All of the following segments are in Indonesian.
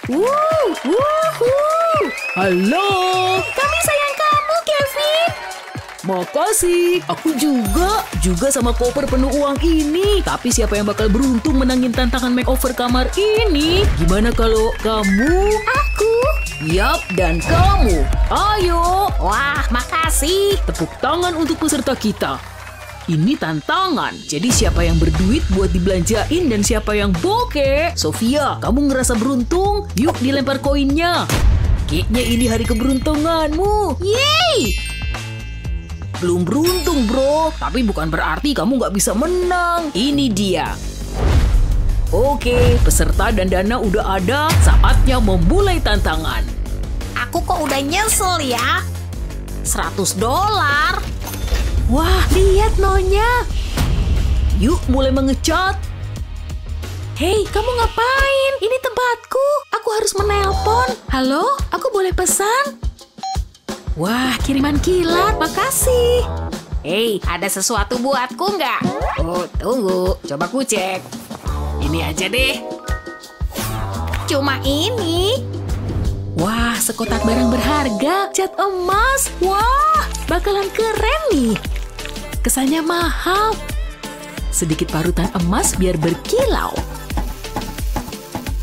Wuhu. Halo. Kami sayang kamu, Kevin. Makasih. Aku juga sama koper penuh uang ini. Tapi siapa yang bakal beruntung menangin tantangan makeover kamar ini? Gimana kalau kamu? Aku. Yap, dan kamu. Ayo. Wah, makasih. Tepuk tangan untuk peserta kita. Ini tantangan. Jadi siapa yang berduit buat dibelanjain dan siapa yang bokeh? Sofia, kamu ngerasa beruntung? Yuk dilempar koinnya. Kayaknya ini hari keberuntunganmu. Yeay! Belum beruntung, bro. Tapi bukan berarti kamu nggak bisa menang. Ini dia. Oke, peserta dan dana udah ada. Saatnya memulai tantangan. Aku kok udah nyesel ya. $100. Wah, lihat Nonya. Yuk mulai mengecat. Hei, kamu ngapain? Ini tempatku. Aku harus menelpon. Halo, aku boleh pesan? Wah, kiriman kilat. Makasih. Hei, ada sesuatu buatku nggak? Oh, tunggu. Coba ku cek. Ini aja deh. Cuma ini. Wah, sekotak barang berharga. Cat emas. Wah, bakalan keren nih. Kesannya mahal. Sedikit parutan emas biar berkilau.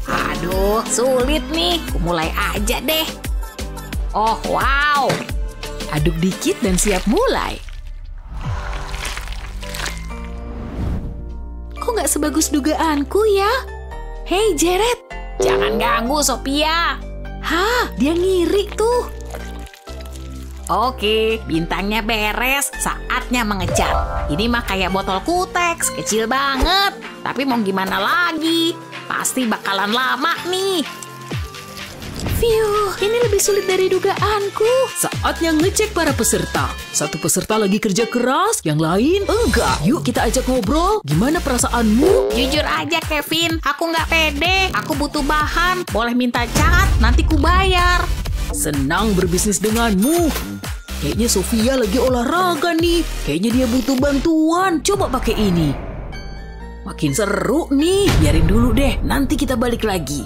Aduh, sulit nih. Ku mulai aja deh. Oh, wow. Aduk dikit dan siap mulai. Kok nggak sebagus dugaanku ya? Hei, Jared. Jangan ganggu, Sophia. Hah, dia ngiri tuh. Oke, bintangnya beres. Saatnya mengecat. Ini mah kayak botol Kutex, kecil banget. Tapi mau gimana lagi? Pasti bakalan lama nih. Phew, ini lebih sulit dari dugaanku. Saatnya ngecek para peserta. Satu peserta lagi kerja keras, yang lain enggak. Yuk kita ajak ngobrol. Gimana perasaanmu? Jujur aja, Kevin. Aku nggak pede. Aku butuh bahan. Boleh minta cat, nanti ku bayar. Senang berbisnis denganmu. Kayaknya Sofia lagi olahraga nih. Kayaknya dia butuh bantuan. Coba pakai ini. Makin seru nih. Biarin dulu deh, nanti kita balik lagi.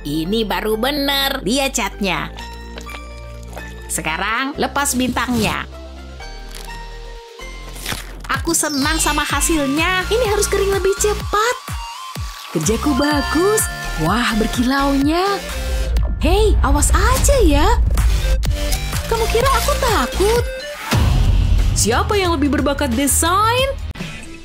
Ini baru bener, dia catnya. Sekarang lepas bintangnya. Aku senang sama hasilnya. Ini harus kering lebih cepat. Kerjaku bagus. Wah, berkilaunya. Hei, awas aja ya. Kamu kira aku takut? Siapa yang lebih berbakat desain?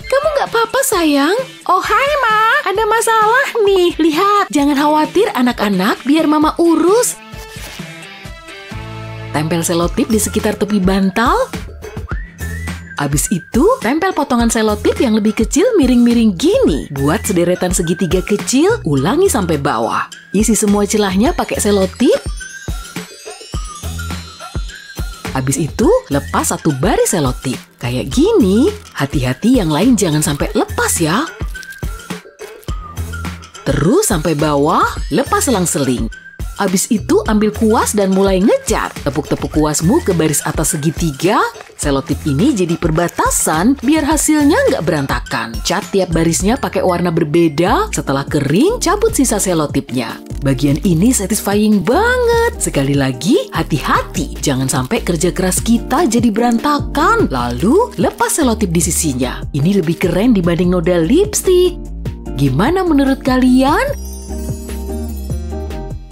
Kamu nggak apa-apa, sayang? Oh, hai, Ma. Ada masalah nih. Lihat, jangan khawatir anak-anak, biar Mama urus. Tempel selotip di sekitar tepi bantal. Abis itu, tempel potongan selotip yang lebih kecil miring-miring gini. Buat sederetan segitiga kecil, ulangi sampai bawah. Isi semua celahnya pakai selotip. Habis itu, lepas satu baris selotip. Kayak gini, hati-hati yang lain jangan sampai lepas ya. Terus sampai bawah, lepas selang-seling. Habis itu, ambil kuas dan mulai ngecat. Tepuk-tepuk kuasmu ke baris atas segitiga. Selotip ini jadi perbatasan biar hasilnya nggak berantakan. Cat tiap barisnya pakai warna berbeda. Setelah kering, cabut sisa selotipnya. Bagian ini satisfying banget. Sekali lagi, hati-hati. Jangan sampai kerja keras kita jadi berantakan. Lalu, lepas selotip di sisinya. Ini lebih keren dibanding noda lipstik. Gimana menurut kalian?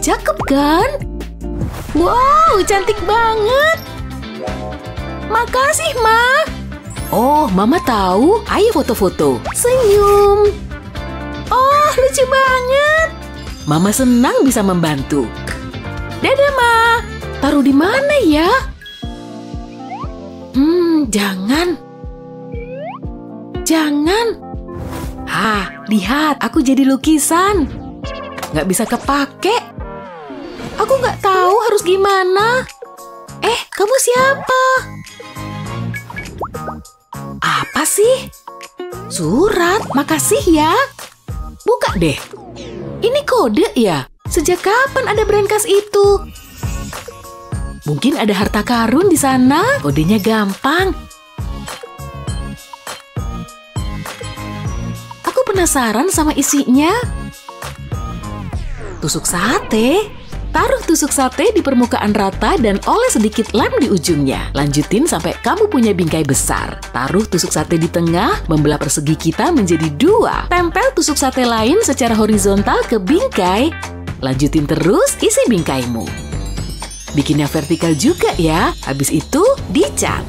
Cakep kan? Wow, cantik banget. Makasih, Ma. Oh, Mama tahu. Ayo foto-foto. Senyum. Oh, lucu banget. Mama senang bisa membantu. Dadah, Ma. Taruh di mana ya? Jangan. Jangan. Hah, lihat. Aku jadi lukisan. Nggak bisa kepake. Aku nggak tahu harus gimana. Kamu siapa? Apa sih? Surat, makasih ya. Buka deh. Ini kode ya? Sejak kapan ada brankas itu? Mungkin ada harta karun di sana. Kodenya gampang. Aku penasaran sama isinya. Tusuk sate? Taruh tusuk sate di permukaan rata dan oles sedikit lem di ujungnya. Lanjutin sampai kamu punya bingkai besar. Taruh tusuk sate di tengah, membelah persegi kita menjadi 2. Tempel tusuk sate lain secara horizontal ke bingkai. Lanjutin terus isi bingkaimu. Bikin yang vertikal juga ya. Habis itu dicat.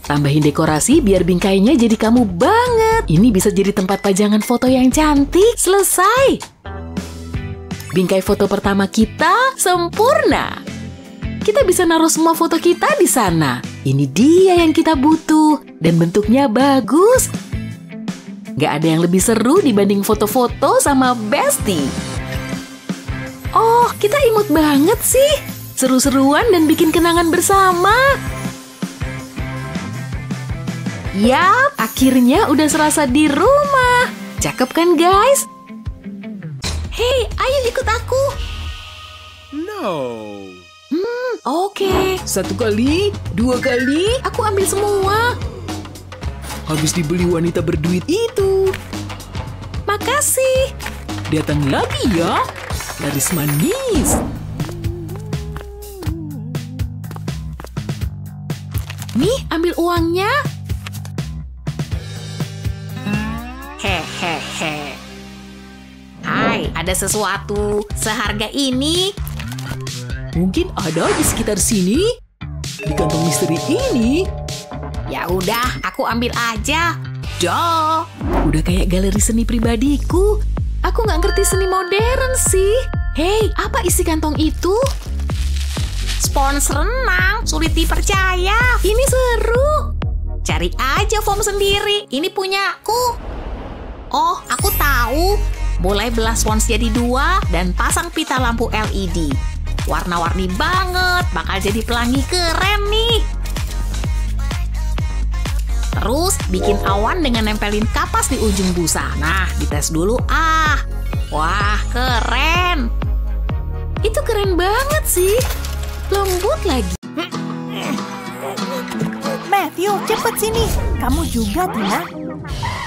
Tambahin dekorasi biar bingkainya jadi kamu banget. Ini bisa jadi tempat pajangan foto yang cantik. Selesai! Bingkai foto pertama kita sempurna. Kita bisa naruh semua foto kita di sana. Ini dia yang kita butuh. Dan bentuknya bagus. Gak ada yang lebih seru dibanding foto-foto sama Besti. Oh, kita imut banget sih. Seru-seruan dan bikin kenangan bersama. Yap, akhirnya udah serasa di rumah. Cakep kan guys? Hei, ayo ikut aku. No. Oke. 1 kali, 2 kali. Aku ambil semua. Habis dibeli wanita berduit itu. Makasih. Datang lagi ya. Laris manis. Nih, ambil uangnya. Hehehe. Hai, ada sesuatu seharga ini? Mungkin ada di sekitar sini. Di kantong misteri ini. Ya udah, aku ambil aja. Dah. Udah kayak galeri seni pribadiku. Aku nggak ngerti seni modern sih. Hei, apa isi kantong itu? Spons renang, sulit dipercaya. Ini seru. Cari aja foam sendiri. Ini punyaku. Oh, aku tahu. Boleh belah spons jadi 2 dan pasang pita lampu LED. Warna-warni banget, bakal jadi pelangi keren nih. Terus bikin awan dengan nempelin kapas di ujung busa. Nah, dites dulu ah. Wah, keren. Itu keren banget sih. Lembut lagi. Matthew, cepet sini. Kamu juga, Tina?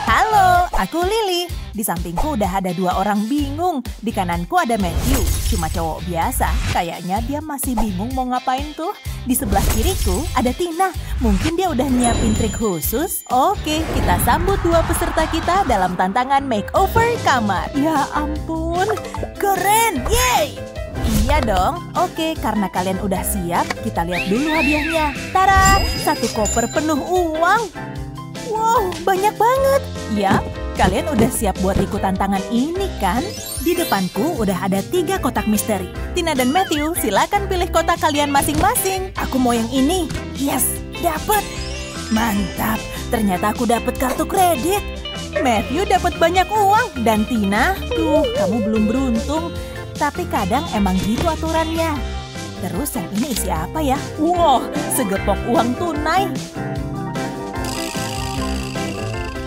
Halo, aku Lily. Di sampingku udah ada 2 orang bingung. Di kananku ada Matthew, cuma cowok biasa. Kayaknya dia masih bingung mau ngapain tuh. Di sebelah kiriku ada Tina. Mungkin dia udah nyiapin trik khusus. Oke, kita sambut 2 peserta kita dalam tantangan makeover kamar. Ya ampun, keren, yeay! Iya dong. Oke, karena kalian udah siap, kita lihat dulu hadiahnya. Tara, 1 koper penuh uang. Wow, banyak banget. Yap, kalian udah siap buat ikut tantangan ini kan? Di depanku udah ada 3 kotak misteri. Tina dan Matthew, silakan pilih kotak kalian masing-masing. Aku mau yang ini. Yes, dapet. Mantap, ternyata aku dapet kartu kredit. Matthew dapat banyak uang. Dan Tina, tuh, kamu belum beruntung. Tapi kadang emang gitu aturannya. Terus yang ini isi apa ya? Wow, segepok uang tunai.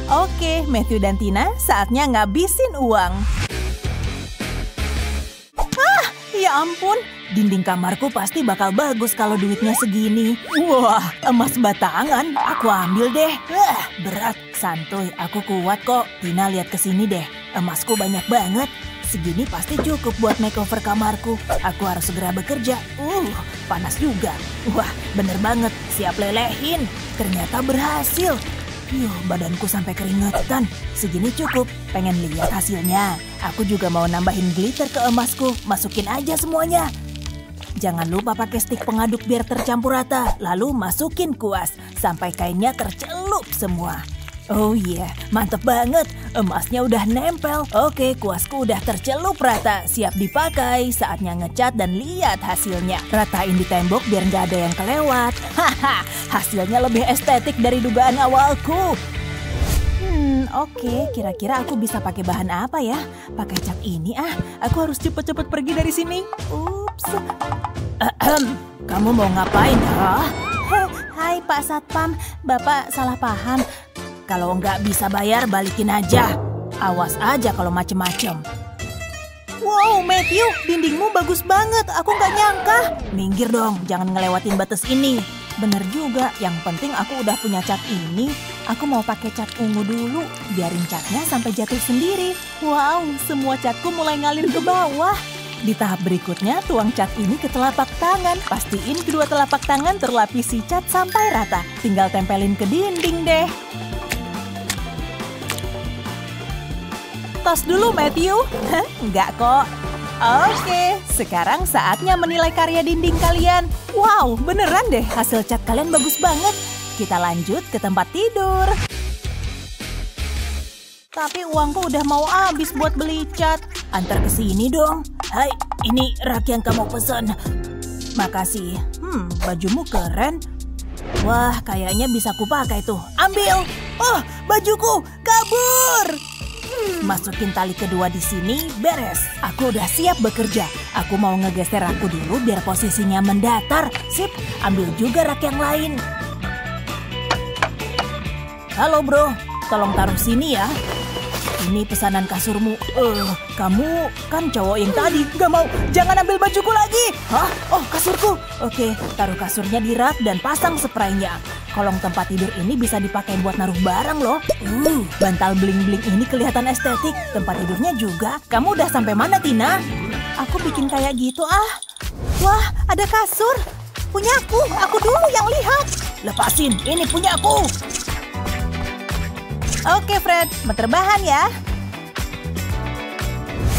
Oke, Matthew dan Tina, saatnya ngabisin uang. Ah, ya ampun. Dinding kamarku pasti bakal bagus kalau duitnya segini. Wah, emas batangan. Aku ambil deh. Berat. Santuy, aku kuat kok. Tina, lihat ke sini deh. Emasku banyak banget. Segini pasti cukup buat makeover kamarku. Aku harus segera bekerja. Panas juga. Wah, bener banget. Siap lelehin. Ternyata berhasil. Badanku sampai keringetan. Segini cukup. Pengen lihat hasilnya. Aku juga mau nambahin glitter ke emasku. Masukin aja semuanya. Jangan lupa pakai stik pengaduk biar tercampur rata. Lalu masukin kuas. Sampai kainnya tercelup semua. Oh iya, mantep banget. Emasnya udah nempel. Oke, kuasku udah tercelup rata. Siap dipakai. Saatnya ngecat dan lihat hasilnya. Ratain di tembok biar nggak ada yang kelewat. Haha, hasilnya lebih estetik dari dugaan awalku. Oke, kira-kira aku bisa pakai bahan apa ya? Pakai cat ini ah. Aku harus cepet-cepet pergi dari sini. Ups. Kamu mau ngapain? Hai Pak Satpam, Bapak salah paham. Kalau nggak bisa bayar, balikin aja. Awas aja kalau macem-macem. Wow, Matthew, dindingmu bagus banget. Aku nggak nyangka. Minggir dong, jangan ngelewatin batas ini. Bener juga, yang penting aku udah punya cat ini. Aku mau pakai cat ungu dulu, biarin catnya sampai jatuh sendiri. Wow, semua catku mulai ngalir ke bawah. Di tahap berikutnya, tuang cat ini ke telapak tangan. Pastiin kedua telapak tangan terlapisi cat sampai rata. Tinggal tempelin ke dinding deh. Tos dulu, Matthew. Hah, enggak kok. Oke, sekarang saatnya menilai karya dinding kalian. Wow, beneran deh, hasil cat kalian bagus banget. Kita lanjut ke tempat tidur. Tapi uangku udah mau habis buat beli cat. Antar ke sini dong. Hai, ini rak yang kamu pesan. Makasih. Bajumu keren. Wah, kayaknya bisa kupakai tuh. Ambil. Oh, bajuku kabur. Masukin tali kedua di sini, beres. Aku udah siap bekerja. Aku mau ngegeser rakku dulu biar posisinya mendatar. Sip, ambil juga rak yang lain. Halo bro, tolong taruh sini ya. Ini pesanan kasurmu. Kamu kan cowok yang tadi. Gak mau, jangan ambil bajuku lagi. Hah? Oh, kasurku. Oke, taruh kasurnya di rak dan pasang spraynya. Kolong tempat tidur ini bisa dipakai buat naruh barang loh. Bantal bling-bling ini kelihatan estetik. Tempat tidurnya juga. Kamu udah sampai mana, Tina? Aku bikin kayak gitu ah. Wah, ada kasur. Punyaku, aku dulu yang lihat. Lepasin, ini punyaku. Oke Fred, berterbahan ya.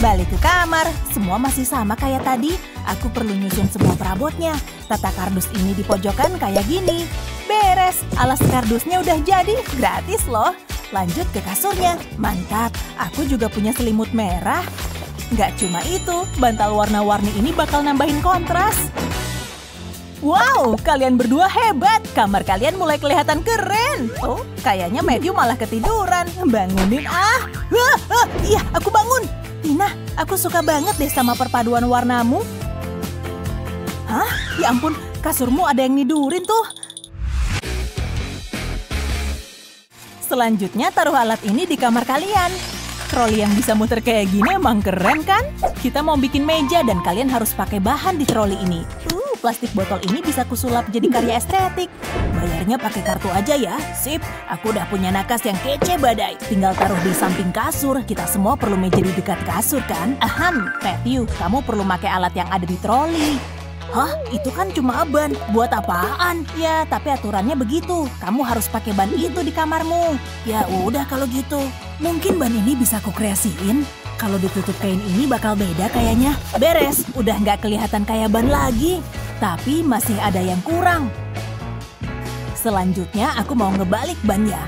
Balik ke kamar, semua masih sama kayak tadi. Aku perlu nyusun semua perabotnya. Tata kardus ini di pojokan kayak gini. Beres, alas kardusnya udah jadi, gratis loh. Lanjut ke kasurnya, mantap. Aku juga punya selimut merah. Nggak cuma itu, bantal warna-warni ini bakal nambahin kontras. Wow, kalian berdua hebat. Kamar kalian mulai kelihatan keren. Oh, kayaknya Matthew malah ketiduran. Bangunin ah. Iya, aku bangun. Tina, aku suka banget deh sama perpaduan warnamu. Hah? Ya ampun, kasurmu ada yang nidurin tuh. Selanjutnya taruh alat ini di kamar kalian. Troli yang bisa muter kayak gini emang keren kan? Kita mau bikin meja dan kalian harus pakai bahan di troli ini. Plastik botol ini bisa kusulap jadi karya estetik. Bayarnya pakai kartu aja ya. Sip, aku udah punya nakas yang kece badai. Tinggal taruh di samping kasur. Kita semua perlu meja di dekat kasur kan? Aham, Matthew, kamu perlu pakai alat yang ada di troli. Hah? Itu kan cuma ban. Buat apaan? Ya, tapi aturannya begitu. Kamu harus pakai ban itu di kamarmu. Ya udah kalau gitu. Mungkin ban ini bisa aku kreasiin. Kalau ditutup kain ini bakal beda kayaknya. Beres, udah nggak kelihatan kayak ban lagi. Tapi masih ada yang kurang. Selanjutnya aku mau ngebalik bannya.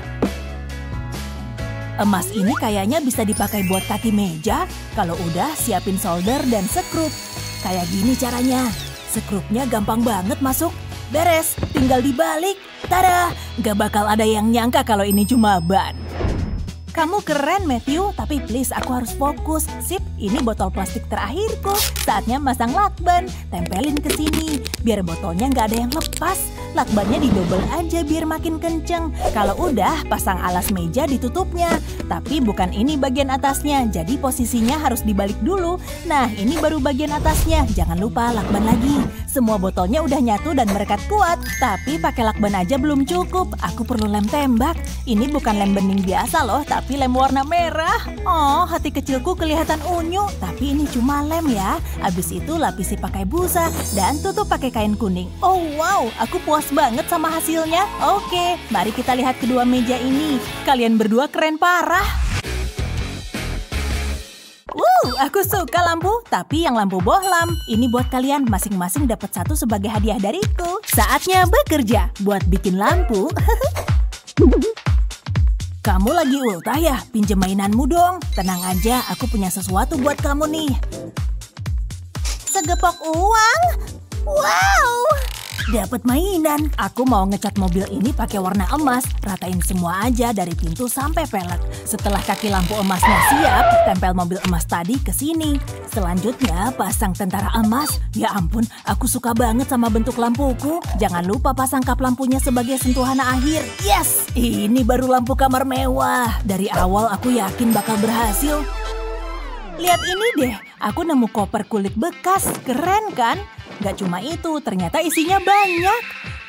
Emas ini kayaknya bisa dipakai buat kaki meja. Kalau udah, siapin solder dan sekrup. Kayak gini caranya. Sekrupnya gampang banget masuk. Beres, tinggal dibalik. Tada! Gak bakal ada yang nyangka kalau ini cuma ban. Kamu keren, Matthew, tapi please aku harus fokus. Sip, ini botol plastik terakhirku. Saatnya masang lakban. Tempelin ke sini. Biar botolnya nggak ada yang lepas. Lakbannya didobel aja biar makin kenceng. Kalau udah, pasang alas meja ditutupnya. Tapi bukan ini bagian atasnya, jadi posisinya harus dibalik dulu. Nah, ini baru bagian atasnya. Jangan lupa lakban lagi. Semua botolnya udah nyatu dan merekat kuat. Tapi pakai lakban aja belum cukup. Aku perlu lem tembak. Ini bukan lem bening biasa loh, tapi lem warna merah. Oh, hati kecilku kelihatan unyu. Tapi ini cuma lem ya. Abis itu lapisi pakai busa dan tutup pakai kain kuning. Oh wow, aku puas banget sama hasilnya. Oke, mari kita lihat kedua meja ini. Kalian berdua keren parah. Aku suka lampu, tapi yang lampu bohlam. Ini buat kalian, masing-masing dapat satu sebagai hadiah dariku. Saatnya bekerja buat bikin lampu. Kamu lagi ultah ya? Pinjem mainanmu dong. Tenang aja, aku punya sesuatu buat kamu nih. Segepok uang? Wow! Dapat mainan. Aku mau ngecat mobil ini pakai warna emas. Ratain semua aja dari pintu sampai pelek. Setelah kaki lampu emasnya siap, tempel mobil emas tadi ke sini. Selanjutnya pasang tentara emas. Ya ampun, aku suka banget sama bentuk lampuku. Jangan lupa pasang kap lampunya sebagai sentuhan akhir. Yes, ini baru lampu kamar mewah. Dari awal aku yakin bakal berhasil. Lihat ini deh, aku nemu koper kulit bekas. Keren kan? Gak cuma itu, ternyata isinya banyak.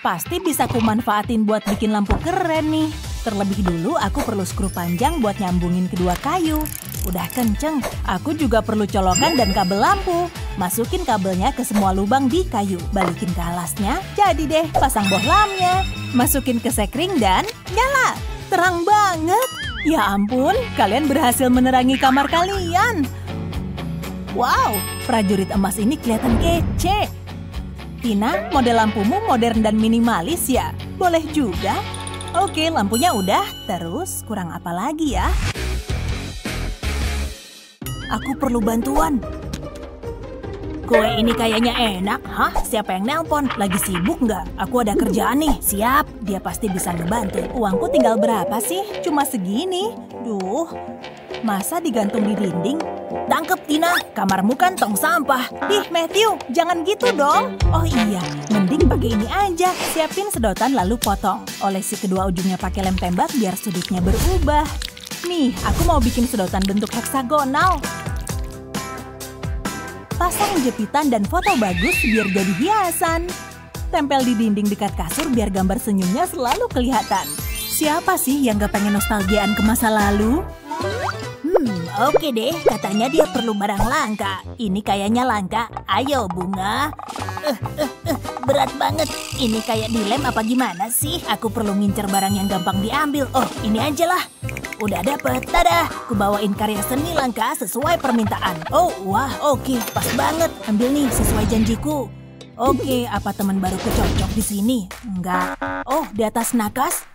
Pasti bisa kumanfaatin buat bikin lampu keren nih. Terlebih dulu aku perlu skru panjang buat nyambungin kedua kayu. Udah kenceng, aku juga perlu colokan dan kabel lampu. Masukin kabelnya ke semua lubang di kayu. Balikin ke alasnya, jadi deh pasang bohlamnya. Masukin ke sekring dan nyala. Terang banget. Ya ampun, kalian berhasil menerangi kamar kalian. Wow, prajurit emas ini kelihatan kece. Tina, model lampumu modern dan minimalis ya? Boleh juga. Oke, lampunya udah. Terus, kurang apa lagi ya? Aku perlu bantuan. Kue ini kayaknya enak. Hah? Siapa yang nelpon? Lagi sibuk nggak? Aku ada kerjaan nih. Siap, dia pasti bisa ngebantu. Uangku tinggal berapa sih? Cuma segini. Duh, masa digantung di dinding? Tangkep Tina, kamarmu kan tong sampah. Ih Matthew, jangan gitu dong. Oh iya, mending pakai ini aja. Siapin sedotan lalu potong. Olesi kedua ujungnya pakai lem tembak biar sudutnya berubah. Nih, aku mau bikin sedotan bentuk heksagonal. Pasang jepitan dan foto bagus biar jadi hiasan. Tempel di dinding dekat kasur biar gambar senyumnya selalu kelihatan. Siapa sih yang gak pengen nostalgiaan ke masa lalu? Oke deh, katanya dia perlu barang langka. Ini kayaknya langka. Ayo bunga. Berat banget. Ini kayak dilem apa gimana sih? Aku perlu ngincer barang yang gampang diambil. Oh, ini aja lah. Udah dapet, tada! Kubawain karya seni langka sesuai permintaan. Oh, wah, oke, pas banget. Ambil nih, sesuai janjiku. Oke, apa teman baruku cocok di sini? Enggak. Oh, di atas nakas?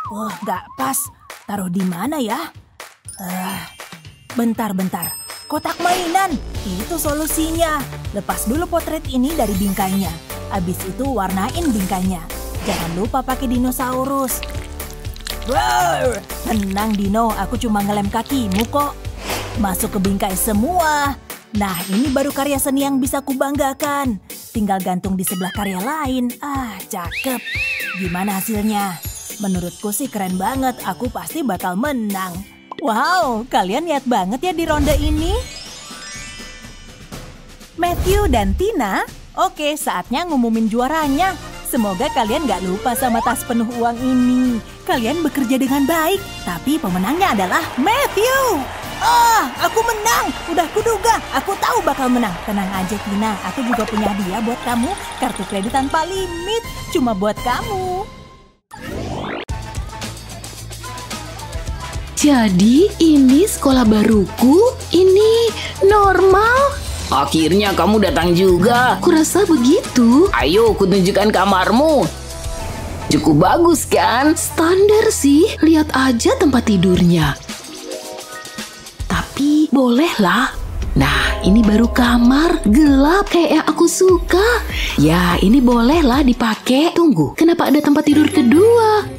Oh, nggak pas. Taruh di mana ya? Bentar. Kotak mainan. Itu solusinya. Lepas dulu potret ini dari bingkainya. Abis itu warnain bingkainya. Jangan lupa pakai dinosaurus. Roar! Tenang Dino, aku cuma ngelem kakimu kok. Masuk ke bingkai semua. Nah, ini baru karya seni yang bisa kubanggakan. Tinggal gantung di sebelah karya lain. Ah, cakep. Gimana hasilnya? Menurutku sih keren banget. Aku pasti bakal menang. Wow, kalian niat banget ya di ronde ini. Matthew dan Tina, oke, saatnya ngumumin juaranya. Semoga kalian gak lupa sama tas penuh uang ini. Kalian bekerja dengan baik, tapi pemenangnya adalah Matthew. Aku menang. Udah kuduga, aku tahu bakal menang. Tenang aja Tina, aku juga punya hadiah buat kamu. Kartu kredit tanpa limit, cuma buat kamu. Jadi ini sekolah baruku, ini normal. Akhirnya kamu datang juga. Kurasa begitu. Ayo, kutunjukkan kamarmu. Cukup bagus kan? Standar sih, lihat aja tempat tidurnya. Tapi bolehlah. Nah, ini baru kamar, gelap kayak yang aku suka. Ya, ini bolehlah dipakai. Tunggu, kenapa ada tempat tidur kedua?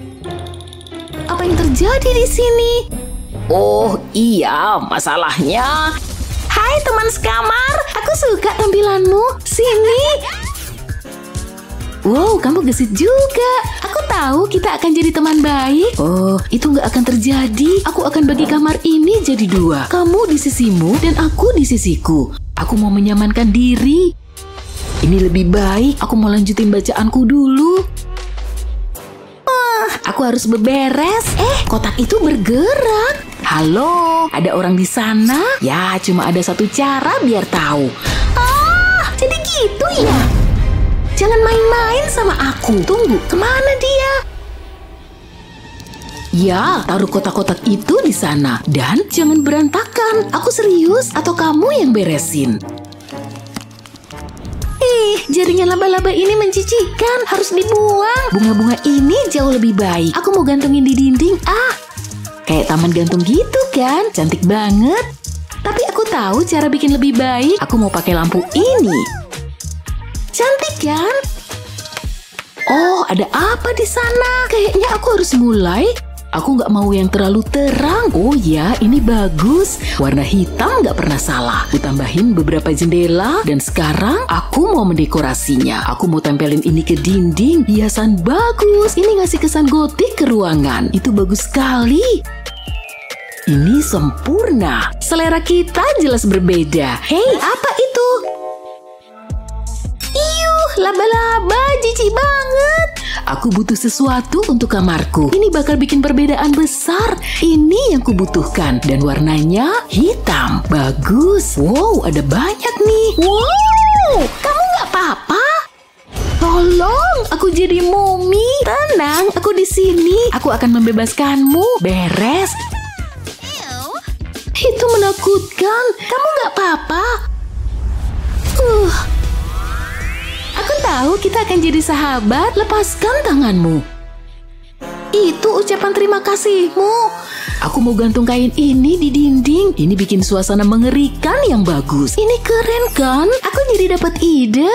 Apa yang terjadi di sini? Oh iya, masalahnya... Hai teman sekamar, aku suka tampilanmu. Sini. Wow, kamu gesit juga. Aku tahu kita akan jadi teman baik. Oh, itu nggak akan terjadi. Aku akan bagi kamar ini jadi dua. Kamu di sisimu dan aku di sisiku. Aku mau menyamankan diri. Ini lebih baik. Aku mau lanjutin bacaanku dulu. Aku harus beberes. Kotak itu bergerak. Halo, ada orang di sana? Ya, cuma ada satu cara biar tahu. Jadi gitu ya? Jangan main-main sama aku. Tunggu, kemana dia? Ya, taruh kotak-kotak itu di sana. Dan jangan berantakan. Aku serius atau kamu yang beresin? Jaringan laba-laba ini menjijikkan. Harus dibuang. Bunga-bunga ini jauh lebih baik. Aku mau gantungin di dinding. Kayak taman gantung gitu kan? Cantik banget. Tapi aku tahu cara bikin lebih baik. Aku mau pakai lampu ini. Cantik kan? Oh, ada apa di sana? Kayaknya aku harus mulai. Aku nggak mau yang terlalu terang. Oh ya, ini bagus. Warna hitam nggak pernah salah. Aku tambahin beberapa jendela. Dan sekarang aku mau mendekorasinya. Aku mau tempelin ini ke dinding. Hiasan bagus. Ini ngasih kesan gotik ke ruangan. Itu bagus sekali. Ini sempurna. Selera kita jelas berbeda. Hei, apa itu? Laba-laba, jijik banget. Aku butuh sesuatu untuk kamarku. Ini bakal bikin perbedaan besar. Ini yang kubutuhkan. Dan warnanya hitam. Bagus. Wow, ada banyak nih. Wow, kamu nggak apa-apa? Tolong, aku jadi mumi. Tenang, aku di sini. Aku akan membebaskanmu. Beres. Itu menakutkan. Kamu nggak apa-apa? Aku tahu kita akan jadi sahabat. Lepaskan tanganmu. Itu ucapan terima kasihmu. Aku mau gantung kain ini di dinding. Ini bikin suasana mengerikan yang bagus. Ini keren kan? Aku jadi dapat ide.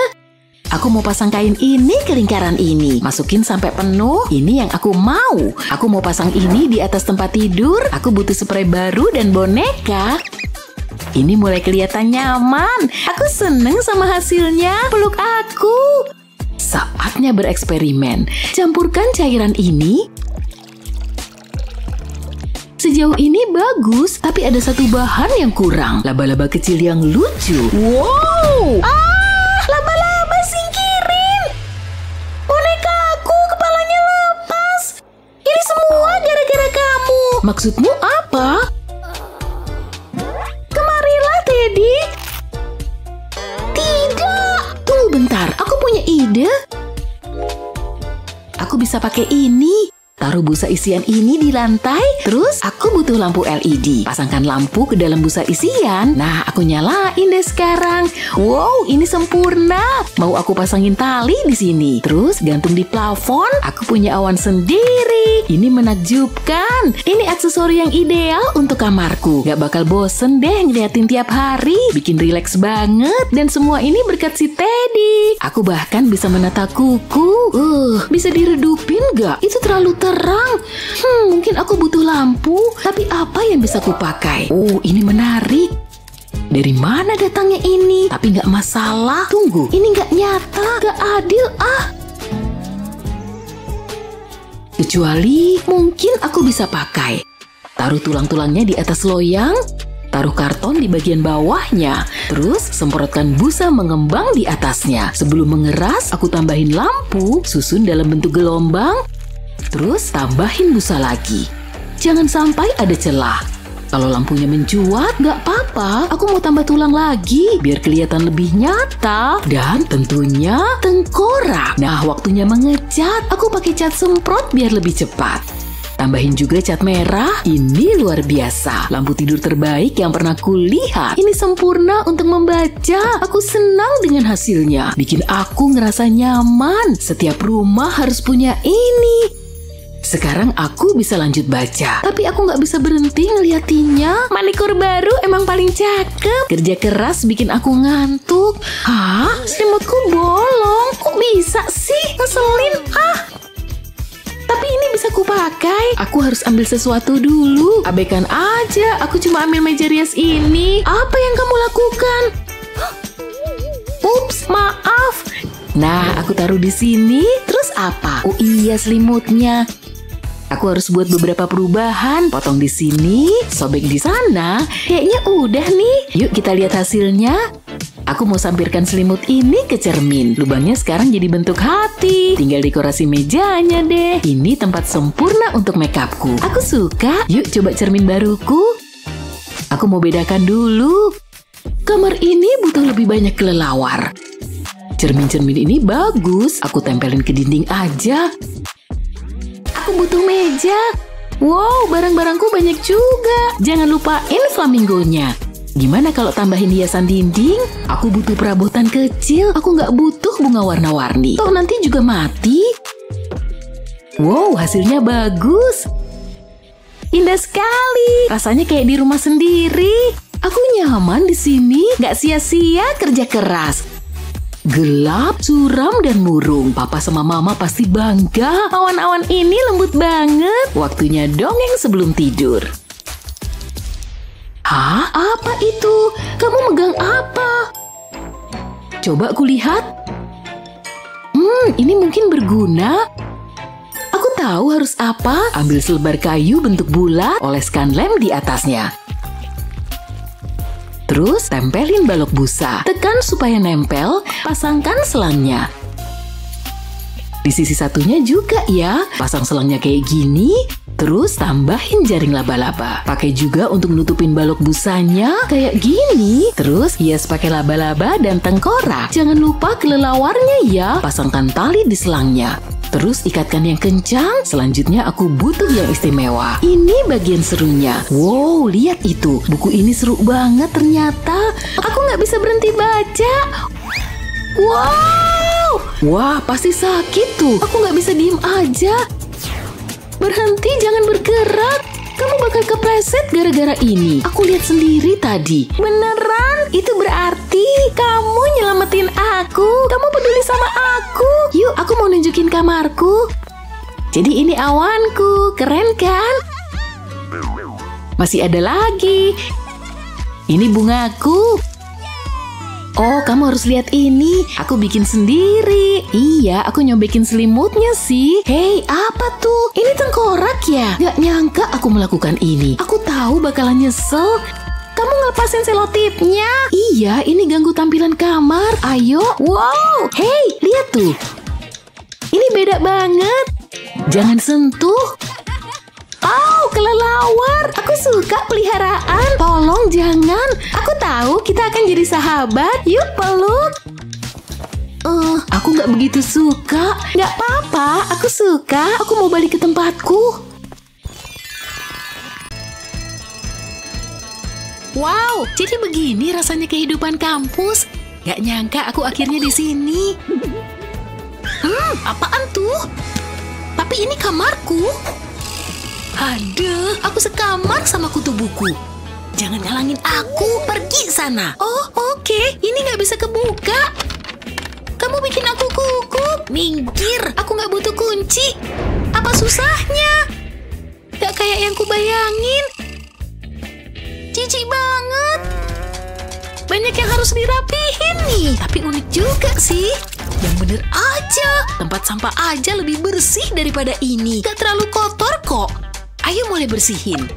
Aku mau pasang kain ini ke lingkaran ini. Masukin sampai penuh. Ini yang aku mau. Aku mau pasang ini di atas tempat tidur. Aku butuh spray baru dan boneka. Ini mulai kelihatan nyaman. Aku seneng sama hasilnya. Peluk aku. Saatnya bereksperimen. Campurkan cairan ini. Sejauh ini bagus, tapi ada satu bahan yang kurang. Laba-laba kecil yang lucu. Wow! Laba-laba singkirin. Boneka aku kepalanya lepas. Ini semua gara-gara kamu. Maksudmu apa? Kemarilah, Teddy. Tidak. Tunggu bentar, aku punya ide. Aku bisa pakai ini. Taruh busa isian ini di lantai. Terus aku butuh lampu LED. Pasangkan lampu ke dalam busa isian. Nah, aku nyalain deh sekarang. Wow, ini sempurna. Mau aku pasangin tali di sini. Terus gantung di plafon. Aku punya awan sendiri. Ini menakjubkan. Ini aksesori yang ideal untuk kamarku. Gak bakal bosen deh ngeliatin tiap hari. Bikin rileks banget. Dan semua ini berkat si Teddy. Aku bahkan bisa menata kuku. Bisa diredupin gak? Itu terlalu terang. Mungkin aku butuh lampu. Tapi apa yang bisa kupakai? Oh, ini menarik. Dari mana datangnya ini? Tapi nggak masalah. Tunggu, ini nggak nyata, nggak adil Kecuali mungkin aku bisa pakai. Taruh tulang-tulangnya di atas loyang. Taruh karton di bagian bawahnya. Terus semprotkan busa mengembang di atasnya. Sebelum mengeras, aku tambahin lampu, susun dalam bentuk gelombang. Terus tambahin busa lagi. Jangan sampai ada celah. Kalau lampunya mencuat, gak apa-apa. Aku mau tambah tulang lagi, biar kelihatan lebih nyata. Dan tentunya tengkorak. Nah, waktunya mengecat. Aku pakai cat semprot biar lebih cepat. Tambahin juga cat merah. Ini luar biasa. Lampu tidur terbaik yang pernah kulihat. Ini sempurna untuk membaca. Aku senang dengan hasilnya. Bikin aku ngerasa nyaman. Setiap rumah harus punya ini. Sekarang aku bisa lanjut baca. Tapi aku nggak bisa berhenti ngeliatinnya. Manikur baru emang paling cakep. Kerja keras bikin aku ngantuk. Hah? Selimutku bolong. Kok bisa sih? Ngeselin. Tapi ini bisa kupakai. Aku harus ambil sesuatu dulu. Abaikan aja. Aku cuma ambil meja rias ini. Apa yang kamu lakukan? Ups, maaf. Nah, aku taruh di sini. Terus apa? Oh iya, selimutnya. Aku harus buat beberapa perubahan. Potong di sini, sobek di sana. Kayaknya udah nih. Yuk kita lihat hasilnya. Aku mau sampirkan selimut ini ke cermin. Lubangnya sekarang jadi bentuk hati. Tinggal dekorasi mejanya deh. Ini tempat sempurna untuk makeupku. Aku suka. Yuk coba cermin baruku. Aku mau bedakan dulu. Kamar ini butuh lebih banyak kelelawar. Cermin-cermin ini bagus. Aku tempelin ke dinding aja. Aku butuh meja. Wow, barang-barangku banyak juga. Jangan lupain flamingonya. Gimana kalau tambahin hiasan dinding? Aku butuh perabotan kecil. Aku nggak butuh bunga warna-warni. Toh nanti juga mati. Wow, hasilnya bagus. Indah sekali. Rasanya kayak di rumah sendiri. Aku nyaman di sini. Nggak sia-sia kerja keras. Gelap, suram, dan murung. Papa sama mama pasti bangga. Awan-awan ini lembut banget. Waktunya dongeng sebelum tidur. Hah? Apa itu? Kamu megang apa? Coba aku lihat. Ini mungkin berguna. Aku tahu harus apa. Ambil selebar kayu bentuk bulat, oleskan lem di atasnya. Terus tempelin balok busa. Tekan supaya nempel, pasangkan selangnya. Di sisi satunya juga ya. Pasang selangnya kayak gini. Terus tambahin jaring laba-laba. Pakai juga untuk nutupin balok busanya kayak gini. Terus hias pakai laba-laba dan tengkorak. Jangan lupa kelelawarnya ya. Pasangkan tali di selangnya. Terus ikatkan yang kencang. Selanjutnya aku butuh yang istimewa. Ini bagian serunya. Wow, lihat itu. Buku ini seru banget ternyata. Aku nggak bisa berhenti baca. Wow. Wah, pasti sakit tuh. Aku nggak bisa diem aja. Berhenti, jangan bergerak. Kamu bakal kepleset gara-gara ini. Aku lihat sendiri tadi. Beneran? Itu berarti kamu nyelamatin aku. Kamu peduli sama aku. Yuk, aku mau nunjukin kamarku. Jadi ini awanku. Keren kan? Masih ada lagi. Ini bungaku. Oh, kamu harus lihat ini. Aku bikin sendiri. Iya, aku nyobekin selimutnya sih. Hei, apa tuh? Ini tengkorak ya? Gak nyangka aku melakukan ini. Aku tahu bakalan nyesel. Kamu ngelepasin selotipnya. Iya, ini ganggu tampilan kamar. Ayo. Wow. Hei, lihat tuh. Ini beda banget. Jangan sentuh. Oh, kelelawar. Aku suka peliharaan. Tolong jangan. Aku tahu kita akan jadi sahabat. Yuk peluk. Aku nggak begitu suka. Nggak apa-apa, aku suka. Aku mau balik ke tempatku. Wow, jadi begini rasanya kehidupan kampus. Nggak nyangka aku akhirnya di sini. Apaan tuh? Tapi ini kamarku. Aduh, aku sekamar sama kutu buku. Jangan ngalangin aku, pergi sana. Oh, oke. Ini nggak bisa kebuka. Kamu bikin aku gugup. Minggir, aku nggak butuh kunci. Apa susahnya? Gak kayak yang kubayangin. Jijik banget. Banyak yang harus dirapihin nih. Tapi unik juga sih. Yang bener aja. Tempat sampah aja lebih bersih daripada ini. Gak terlalu kotor kok. Ayo mulai bersihin.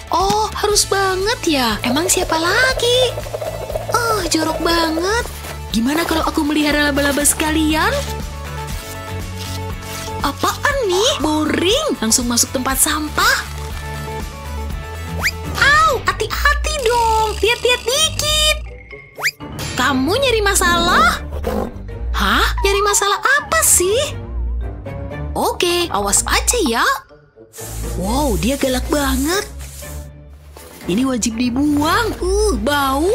Oh, harus banget ya. Emang siapa lagi? Jorok banget. Gimana kalau aku melihara laba-laba sekalian? Apaan nih? Boring. Langsung masuk tempat sampah. Au, hati-hati dong. Lihat-lihat dikit. Kamu nyari masalah? Hah? Nyari masalah apa sih? Oke, awas aja ya. Wow, dia galak banget. Ini wajib dibuang. Bau.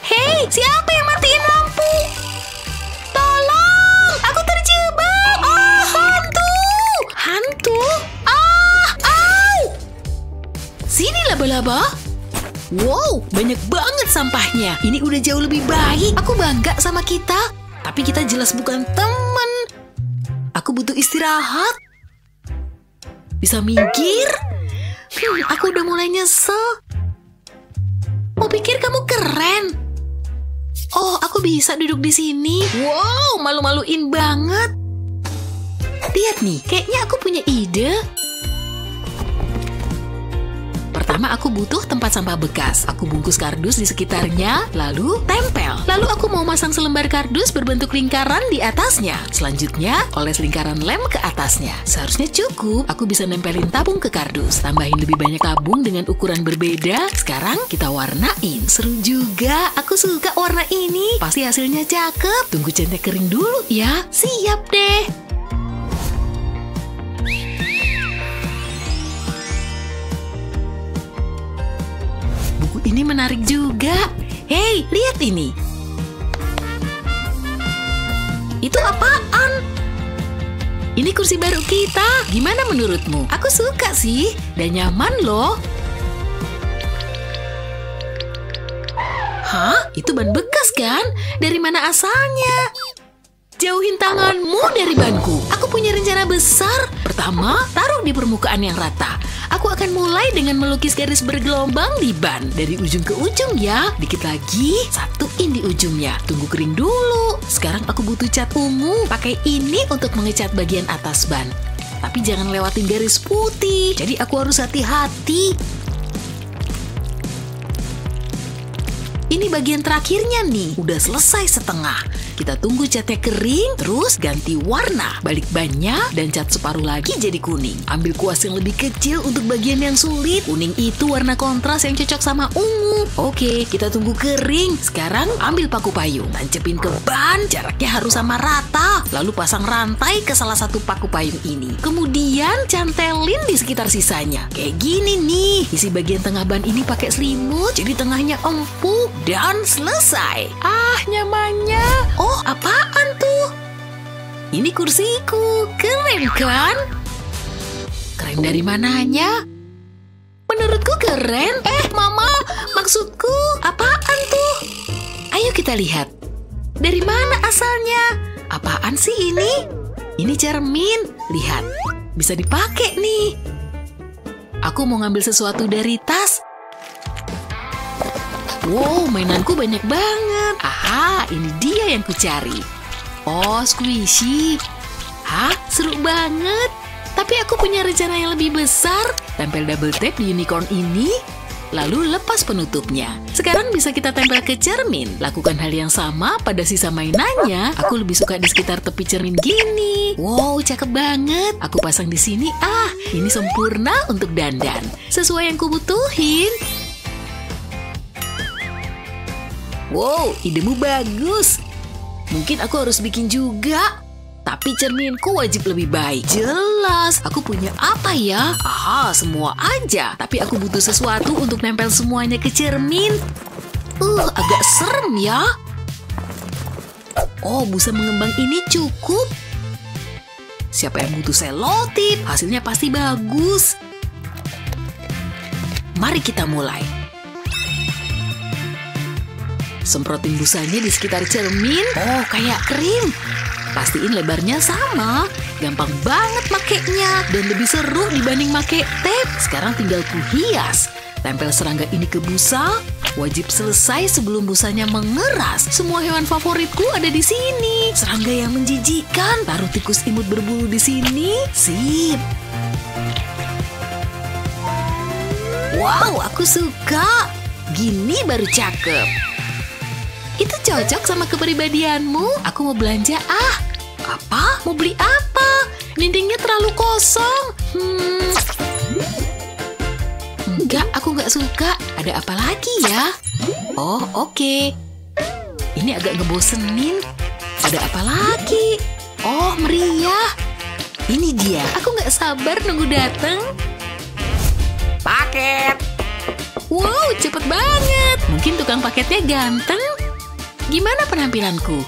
Hei, siapa yang matiin lampu? Tolong, aku terjebak. Hantu. Hantu? Au. Sini laba-laba. Wow, banyak banget sampahnya. Ini udah jauh lebih baik. Aku bangga sama kita. Tapi kita jelas bukan teman. Aku butuh istirahat. Bisa minggir? Aku udah mulai nyesel. Mau pikir kamu keren? Oh, aku bisa duduk di sini. Wow, malu-maluin banget. Lihat nih, kayaknya aku punya ide. Pertama, aku butuh tempat sampah bekas. Aku bungkus kardus di sekitarnya, lalu tempel. Lalu aku mau masang selembar kardus berbentuk lingkaran di atasnya. Selanjutnya, oles lingkaran lem ke atasnya. Seharusnya cukup. Aku bisa nempelin tabung ke kardus. Tambahin lebih banyak tabung dengan ukuran berbeda. Sekarang kita warnain. Seru juga. Aku suka warna ini. Pasti hasilnya cakep. Tunggu catnya kering dulu ya. Siap deh. Ini menarik juga. Hei, lihat ini. Itu apaan? Ini kursi baru kita. Gimana menurutmu? Aku suka sih. Dan nyaman loh. Hah? Itu ban bekas kan? Dari mana asalnya? Jauhin tanganmu dari banku. Aku punya rencana besar. Pertama, taruh di permukaan yang rata. Aku akan mulai dengan melukis garis bergelombang di ban. Dari ujung ke ujung ya. Dikit lagi, satuin di ujungnya. Tunggu kering dulu. Sekarang aku butuh cat ungu. Pakai ini untuk mengecat bagian atas ban. Tapi jangan lewatin garis putih. Jadi aku harus hati-hati. Ini ini bagian terakhirnya nih. Udah selesai setengah. Kita tunggu catnya kering, terus ganti warna. Balik bannya dan cat separuh lagi jadi kuning. Ambil kuas yang lebih kecil untuk bagian yang sulit. Kuning itu warna kontras yang cocok sama ungu. Oke, kita tunggu kering. Sekarang ambil paku payung, tancepin ke ban, jaraknya harus sama rata. Lalu pasang rantai ke salah satu paku payung ini. Kemudian cantelin di sekitar sisanya. Kayak gini nih. Isi bagian tengah ban ini pakai selimut, jadi tengahnya empuk dan selesai. Ah, nyamannya. Oh, apaan tuh? Ini kursiku. Keren kan? Keren dari mananya? Menurutku keren. Mama, maksudku apaan tuh? Ayo kita lihat. Dari mana asalnya? Apaan sih ini? Ini cermin. Lihat, bisa dipakai nih. Aku mau ngambil sesuatu dari tas. Wow, mainanku banyak banget. Aha, ini dia yang kucari. Oh, squishy. Hah, seru banget. Tapi aku punya rencana yang lebih besar. Tempel double tape di unicorn ini, lalu lepas penutupnya. Sekarang bisa kita tempel ke cermin. Lakukan hal yang sama pada sisa mainannya. Aku lebih suka di sekitar tepi cermin gini. Wow, cakep banget. Aku pasang di sini. Ah, ini sempurna untuk dandan. Sesuai yang kubutuhin. Wow, idemu bagus. Mungkin aku harus bikin juga. Tapi cerminku wajib lebih baik. Jelas, aku punya apa ya? Aha, semua aja. Tapi aku butuh sesuatu untuk nempel semuanya ke cermin. Agak serem ya. Oh, busa mengembang ini cukup. Siapa yang butuh selotip? Hasilnya pasti bagus. Mari kita mulai. Semprotin busanya di sekitar cermin. Oh, kayak krim. Pastiin lebarnya sama. Gampang banget makainya. Dan lebih seru dibanding make tape. Sekarang tinggal kuhias. Tempel serangga ini ke busa. Wajib selesai sebelum busanya mengeras. Semua hewan favoritku ada di sini. Serangga yang menjijikkan. Taruh tikus imut berbulu di sini. Sip. Wow, aku suka. Gini baru cakep. Itu cocok sama kepribadianmu. Aku mau belanja. Apa? Mau beli apa? Dindingnya terlalu kosong. Enggak, aku nggak suka. Ada apa lagi ya? Oh, oke. Ini agak ngebosenin. Ada apa lagi? Oh, meriah. Ini dia. Aku nggak sabar nunggu dateng. Paket. Wow, cepet banget. Mungkin tukang paketnya ganteng. Gimana penampilanku?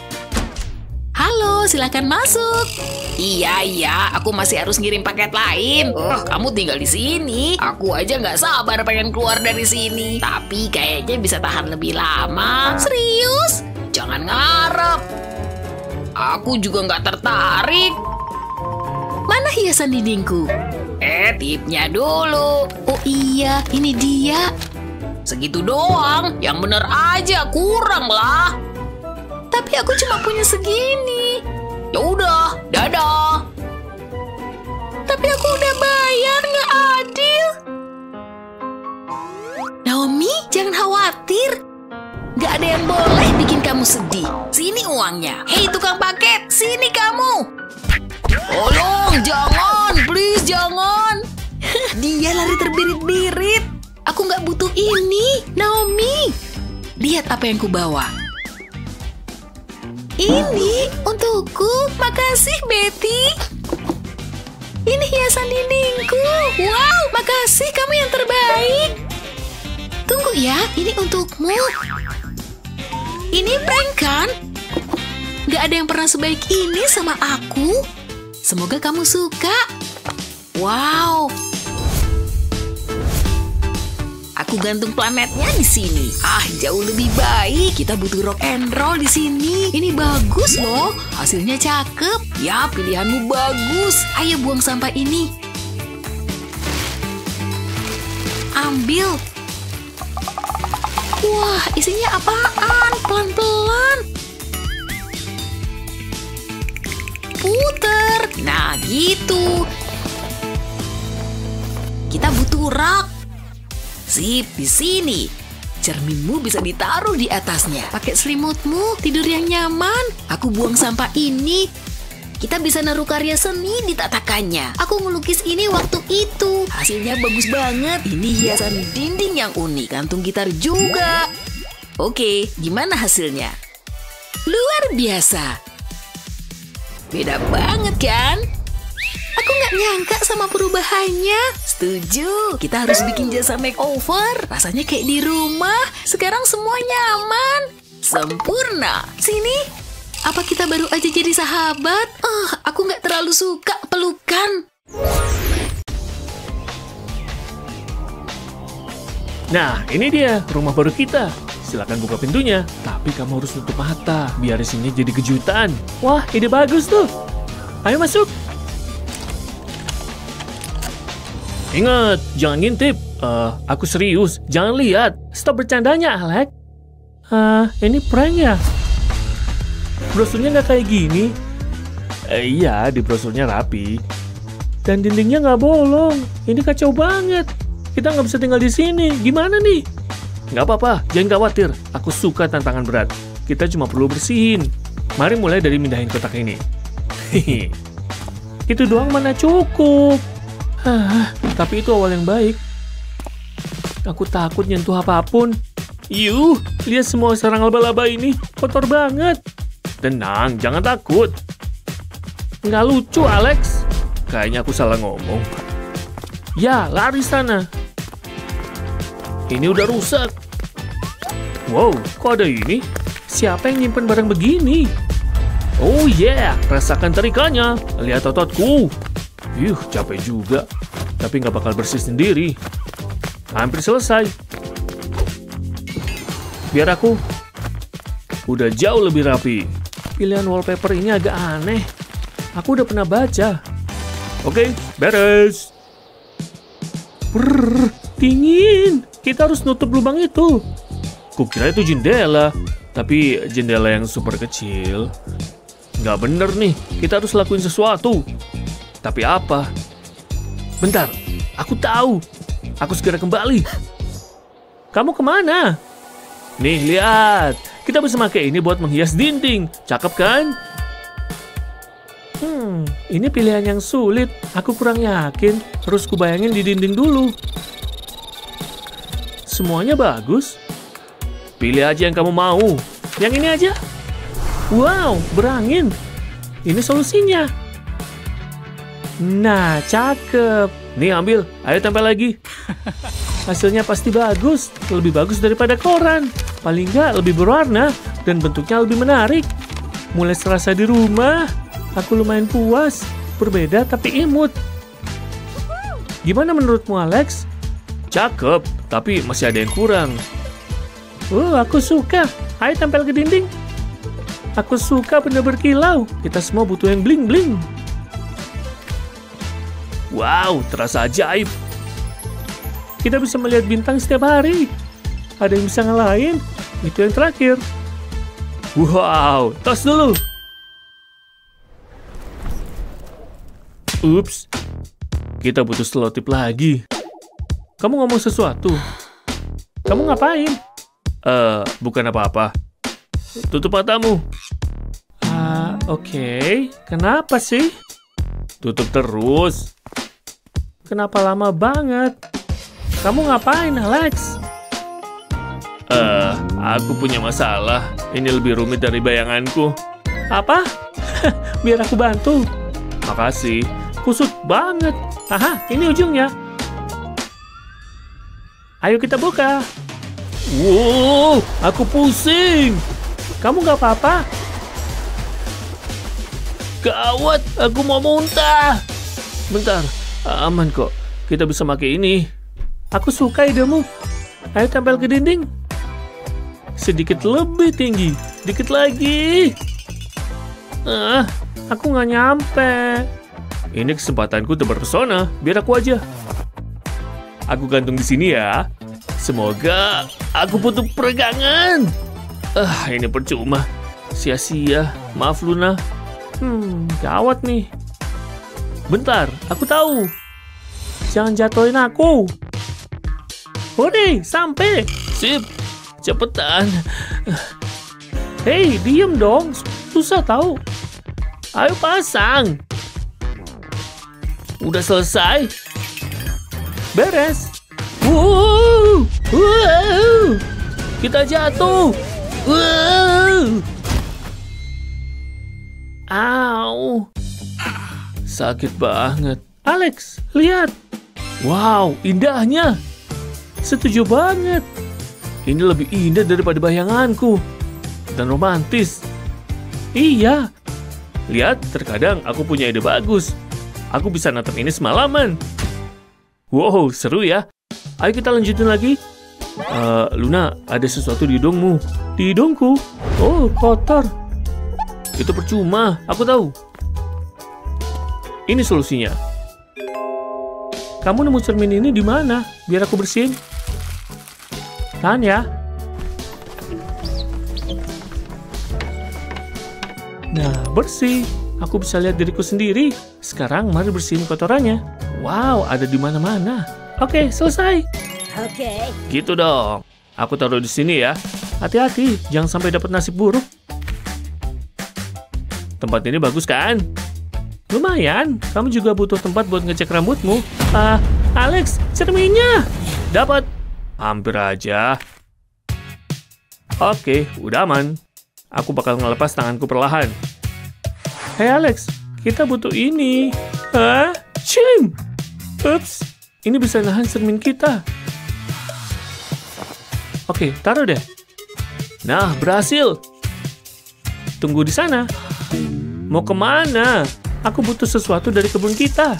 Halo, silakan masuk. Iya, aku masih harus ngirim paket lain. Kamu tinggal di sini. Aku aja nggak sabar pengen keluar dari sini. Tapi kayaknya bisa tahan lebih lama. Serius? Jangan ngarep. Aku juga nggak tertarik. Mana hiasan dindingku? Tipnya dulu. Oh iya, ini dia. Segitu doang. Yang bener aja, kurang lah. Tapi aku cuma punya segini. Ya udah, dadah. Tapi aku udah bayar, nggak adil. Naomi, jangan khawatir. Nggak ada yang boleh bikin kamu sedih. Sini uangnya. Hei tukang paket, sini kamu. Tolong, jangan, please jangan. Dia lari terbirit-birit. Aku nggak butuh ini, Naomi. Lihat apa yang kubawa. Ini untukku. Makasih, Betty. Ini hiasan dindingku. Wow, makasih, kamu yang terbaik. Tunggu ya, ini untukmu. Ini prank kan? Gak ada yang pernah sebaik ini sama aku. Semoga kamu suka. Wow. Aku gantung planetnya di sini. Jauh lebih baik. Kita butuh rock and roll di sini. Ini bagus loh. Hasilnya cakep. Ya, pilihanmu bagus. Ayo buang sampah ini. Ambil. Wah, isinya apaan? Pelan-pelan. Puter. Nah, gitu. Kita butuh rak. Sip, di sini. Cerminmu bisa ditaruh di atasnya. Pakai selimutmu, tidur yang nyaman. Aku buang sampah ini. Kita bisa naruh karya seni di tatakannya. Aku ngelukis ini waktu itu. Hasilnya bagus banget. Ini hiasan dinding yang unik. Kantung gitar juga. Oke, gimana hasilnya? Luar biasa. Beda banget kan? Aku nggak nyangka sama perubahannya. Setuju. Kita harus bikin jasa makeover. Rasanya kayak di rumah. Sekarang semua nyaman. Sempurna. Sini, apa kita baru aja jadi sahabat? Aku nggak terlalu suka pelukan. Nah, ini dia rumah baru kita. Silakan buka pintunya, tapi kamu harus tutup mata biar isinya jadi kejutan. Wah, ide bagus tuh. Ayo masuk. Ingat, jangan ngintip. Aku serius. Jangan lihat. Stop bercandanya, Alex. Ini prank ya? Brosurnya nggak kayak gini. Iya, di brosurnya rapi. Dan dindingnya nggak bolong. Ini kacau banget. Kita nggak bisa tinggal di sini. Gimana nih? Nggak apa-apa, jangan khawatir. Aku suka tantangan berat. Kita cuma perlu bersihin. Mari mulai dari mindahin kotak ini. Itu doang mana cukup. Tapi itu awal yang baik. Aku takut nyentuh apapun. Lihat semua sarang laba-laba ini. Kotor banget. Tenang, jangan takut. Nggak lucu, Alex. Kayaknya aku salah ngomong. Ya, lari sana. Ini udah rusak. Wow, kok ada ini? Siapa yang nyimpen barang begini? Oh yeah, rasakan terikannya. Lihat ototku. Capek juga. Tapi nggak bakal bersih sendiri. Hampir selesai. Biar aku. Udah jauh lebih rapi. Pilihan wallpaper ini agak aneh. Aku udah pernah baca. Oke, beres. Brrr, dingin. Kita harus nutup lubang itu. Kukira itu jendela, tapi jendela yang super kecil. Nggak bener nih, kita harus lakuin sesuatu. Tapi apa? Bentar, aku tahu. Aku segera kembali. Kamu kemana? Nih, lihat. Kita bisa pakai ini buat menghias dinding. Cakep kan? Ini pilihan yang sulit. Aku kurang yakin. Harus kubayangin di dinding dulu. Semuanya bagus. Pilih aja yang kamu mau. Yang ini aja. Wow, berangin. Ini solusinya. Nah, cakep. Nih, ambil. Ayo tempel lagi. Hasilnya pasti bagus. Lebih bagus daripada koran. Paling nggak lebih berwarna. Dan bentuknya lebih menarik. Mulai serasa di rumah. Aku lumayan puas. Berbeda tapi imut. Gimana menurutmu, Alex? Cakep, tapi masih ada yang kurang. Aku suka. Ayo tempel ke dinding. Aku suka benda berkilau. Kita semua butuh yang bling-bling. Wow, terasa ajaib. Kita bisa melihat bintang setiap hari. Ada yang bisa ngalahin. Itu yang terakhir. Wow, tos dulu. Ups. Kita butuh selotip lagi. Kamu ngomong sesuatu. Kamu ngapain? Bukan apa-apa. Tutup matamu. Oke. Kenapa sih? Tutup terus. Kenapa lama banget? Kamu ngapain, Alex? Aku punya masalah. Ini lebih rumit dari bayanganku. Apa? Biar aku bantu. Makasih. Kusut banget. Aha, ini ujungnya. Ayo kita buka. Wow, aku pusing. Kamu nggak apa-apa? Gawat, aku mau muntah. Bentar, aman kok. Kita bisa pakai ini. Aku suka idemu. Ayo tempel ke dinding. Sedikit lebih tinggi. Dikit lagi. Aku nggak nyampe. Ini kesempatanku untuk berpesona. Biar aku aja. Aku gantung di sini ya. Semoga aku butuh peregangan. Ini percuma. Sia-sia. Maaf, Luna. Gawat nih. Bentar, aku tahu. Jangan jatuhin aku. Hore, sampai. Sip. cepetan. Hei, diem dong. Susah tahu. Ayo pasang. Udah selesai. Beres. Wow. Kita jatuh. Wow. Au. Sakit banget. Alex, lihat. Wow, indahnya. Setuju banget. Ini lebih indah daripada bayanganku. Dan romantis. Iya. Lihat, terkadang aku punya ide bagus. Aku bisa natap ini semalaman. Wow, seru ya. Ayo kita lanjutin lagi. Luna, ada sesuatu di hidungmu. Di hidungku? Oh, kotor. Itu percuma, aku tahu. Ini solusinya. Kamu nemu cermin ini di mana? Biar aku bersihin. Tahan ya. Nah, bersih. Aku bisa lihat diriku sendiri. Sekarang mari bersihin kotorannya. Wow, ada di mana-mana. Oke, selesai. Oke. Gitu dong. Aku taruh di sini ya. Hati-hati, jangan sampai dapat nasib buruk. Tempat ini bagus kan? Lumayan. Kamu juga butuh tempat buat ngecek rambutmu. Alex, cerminnya. Dapat. Hampir aja. Oke, udah aman. Aku bakal ngelepas tanganku perlahan. Hei Alex, kita butuh ini. Hah? Cim! Ups, ini bisa nahan cermin kita. Oke, taruh deh. Nah, berhasil. Tunggu di sana. Mau kemana? Aku butuh sesuatu dari kebun kita.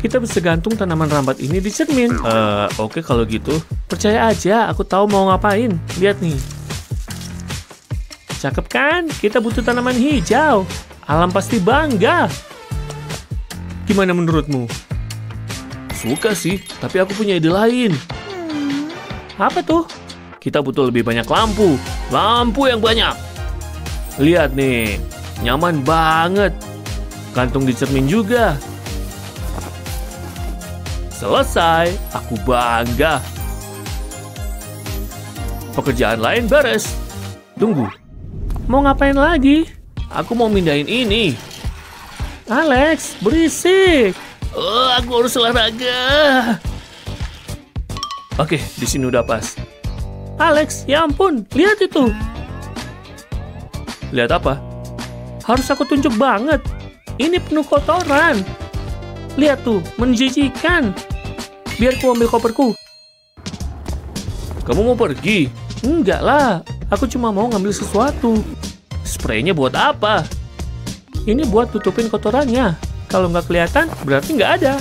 Kita bisa gantung tanaman rambat ini di cermin. Oke kalau gitu. Percaya aja, aku tahu mau ngapain. Lihat nih. Cakep kan? Kita butuh tanaman hijau. Alam pasti bangga. Gimana menurutmu? Suka sih, tapi aku punya ide lain. Apa tuh? Kita butuh lebih banyak lampu. Lampu yang banyak. Lihat nih, nyaman banget. Gantung di cermin juga. Selesai, aku bangga. Pekerjaan lain beres. Tunggu. Mau ngapain lagi? Aku mau mindahin ini. Alex, berisik. Aku harus olahraga. Oke, di sini udah pas. Alex, ya ampun, lihat itu. Lihat apa? Harus aku tunjuk banget. Ini penuh kotoran. Lihat tuh, menjijikan. Biar ku ambil koperku. Kamu mau pergi? Enggak lah, aku cuma mau ngambil sesuatu. Spraynya buat apa? Ini buat tutupin kotorannya. Kalau nggak kelihatan, berarti nggak ada.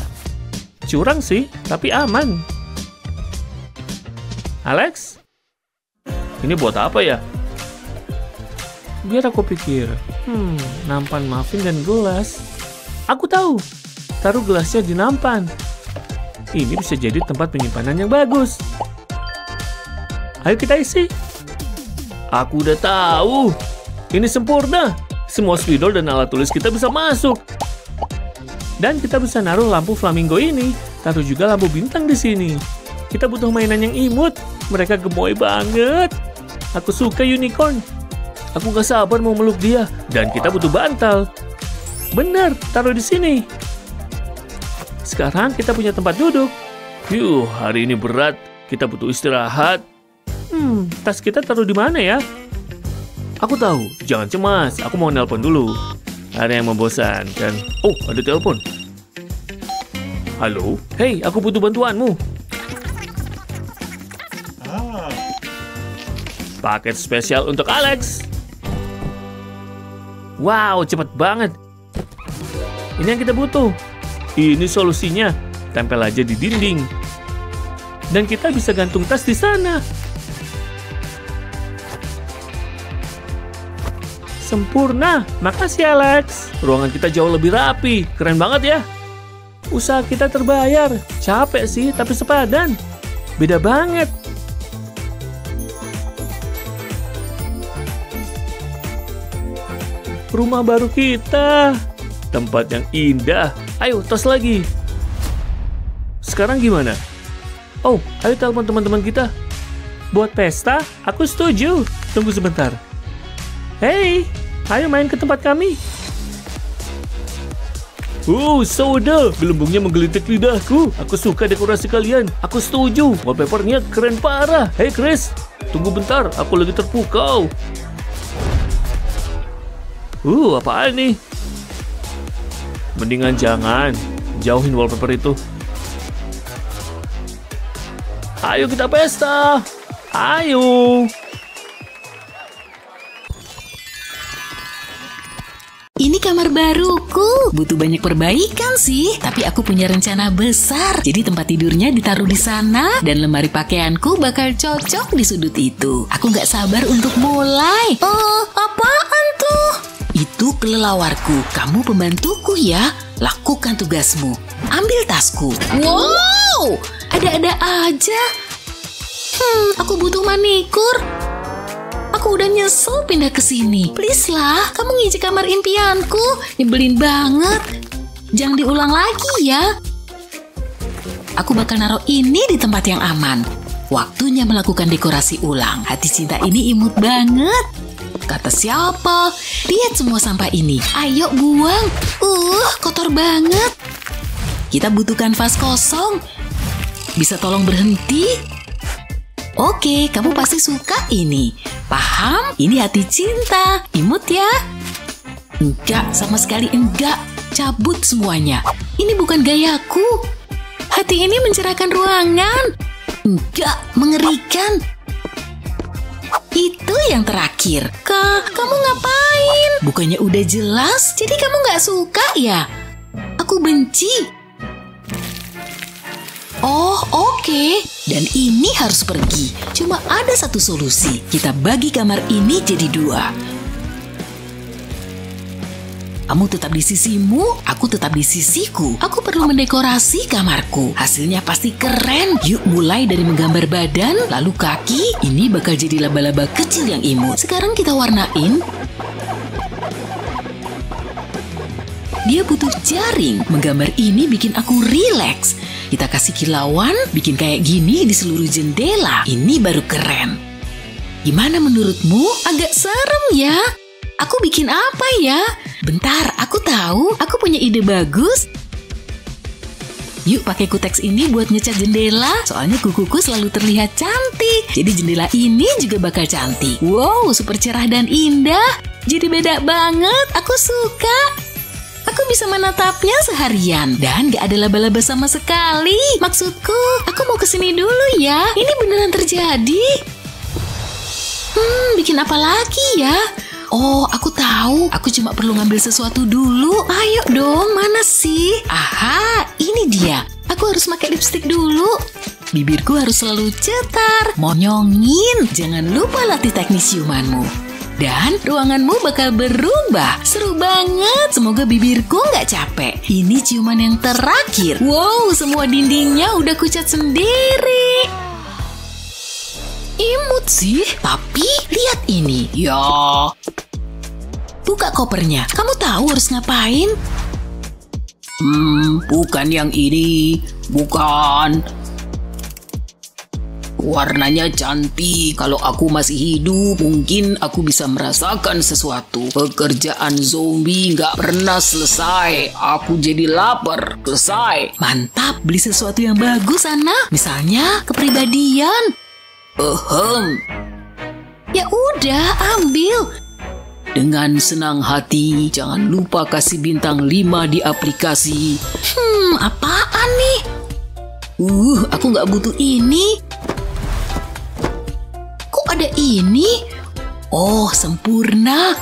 Curang sih, tapi aman. Alex? Ini buat apa ya? Biar aku pikir. Nampan muffin dan gelas. Aku tahu. Taruh gelasnya di nampan. Ini bisa jadi tempat penyimpanan yang bagus. Ayo kita isi. Aku udah tahu. Ini sempurna. Semua spidol dan alat tulis kita bisa masuk. Dan kita bisa naruh lampu flamingo ini. Taruh juga lampu bintang di sini. Kita butuh mainan yang imut. Mereka gemoy banget. Aku suka unicorn. Aku gak sabar mau meluk dia. Dan kita butuh bantal. Bener, taruh di sini. Sekarang kita punya tempat duduk. Hari ini berat. Kita butuh istirahat. Tas kita taruh di mana ya? Aku tahu, jangan cemas. Aku mau nelpon dulu. Ada yang membosankan. Oh, ada telepon. Halo? Hei, aku butuh bantuanmu. Paket spesial untuk Alex. Wow, cepet banget. Ini yang kita butuh. Ini solusinya. Tempel aja di dinding. Dan kita bisa gantung tas di sana. Sempurna. Makasih Alex. Ruangan kita jauh lebih rapi. Keren banget ya. Usaha kita terbayar. Capek sih, tapi sepadan. Beda banget. Rumah baru kita. Tempat yang indah. Ayo, tos lagi. Sekarang gimana? Oh, ayo telepon teman-teman kita. Buat pesta, aku setuju. Tunggu sebentar. Hei, ayo main ke tempat kami. Soda. Gelembungnya menggelitik lidahku. Aku suka dekorasi kalian. Aku setuju. Wallpapernya keren parah. Hei Chris, tunggu bentar. Aku lagi terpukau. Apaan nih? Mendingan jangan. Jauhin wallpaper itu. Ayo kita pesta. Ayo. Ini kamar baruku. Butuh banyak perbaikan sih. Tapi aku punya rencana besar. Jadi tempat tidurnya ditaruh di sana. Dan lemari pakaianku bakal cocok di sudut itu. Aku gak sabar untuk mulai. Apaan tuh? Itu kelelawarku. Kamu pembantuku ya. Lakukan tugasmu. Ambil tasku. Wow, ada-ada aja. Aku butuh manikur. Aku udah nyesel pindah ke sini. Please lah, kamu ngisi kamar impianku. Nyebelin banget. Jangan diulang lagi ya. Aku bakal naruh ini di tempat yang aman. Waktunya melakukan dekorasi ulang. Hati cinta ini imut banget. Kata siapa? Lihat semua sampah ini. Ayo buang. Kotor banget. Kita butuh kanvas kosong. Bisa tolong berhenti? Oke, kamu pasti suka ini. Paham? Ini hati cinta. Imut ya? Enggak, sama sekali enggak. Cabut semuanya. Ini bukan gayaku. Hati ini mencerahkan ruangan. Enggak, mengerikan. Itu yang terakhir. Kak, kamu ngapain? Bukannya udah jelas? Jadi kamu gak suka ya? Aku benci. Oke. Dan ini harus pergi. Cuma ada satu solusi. Kita bagi kamar ini jadi 2. Kamu tetap di sisimu, aku tetap di sisiku. Aku perlu mendekorasi kamarku. Hasilnya pasti keren. Yuk mulai dari menggambar badan, lalu kaki. Ini bakal jadi laba-laba kecil yang imut. Sekarang kita warnain. Dia butuh jaring. Menggambar ini bikin aku rileks. Kita kasih kilauan, bikin kayak gini di seluruh jendela. Ini baru keren. Gimana menurutmu? Agak serem ya. Aku bikin apa ya? Bentar, aku tahu. Aku punya ide bagus. Yuk pakai kuteks ini buat ngecat jendela. Soalnya kukuku selalu terlihat cantik. Jadi jendela ini juga bakal cantik. Wow, super cerah dan indah. Jadi beda banget. Aku suka. Aku bisa menatapnya seharian. Dan gak ada laba-laba sama sekali. Maksudku, aku mau kesini dulu ya. Ini beneran terjadi. Bikin apa lagi ya? Aku tahu. Aku cuma perlu ngambil sesuatu dulu. Ayo dong, mana sih? Aha, ini dia. Aku harus pakai lipstik dulu. Bibirku harus selalu cetar. Monyongin. Jangan lupa latih teknik ciumanmu. Dan ruanganmu bakal berubah. Seru banget. Semoga bibirku nggak capek. Ini ciuman yang terakhir. Wow, semua dindingnya udah kucat sendiri. Imut sih. Tapi lihat ini. Ya. Buka kopernya. Kamu tahu harus ngapain? Bukan yang ini. Bukan. Warnanya cantik. Kalau aku masih hidup, mungkin aku bisa merasakan sesuatu. Pekerjaan zombie nggak pernah selesai. Aku jadi lapar. Selesai. Mantap, beli sesuatu yang bagus, Ana. Misalnya kepribadian. Ya udah, ambil. Dengan senang hati, jangan lupa kasih bintang 5 di aplikasi. Apaan nih? Aku nggak butuh ini. Ada ini? Oh, sempurna.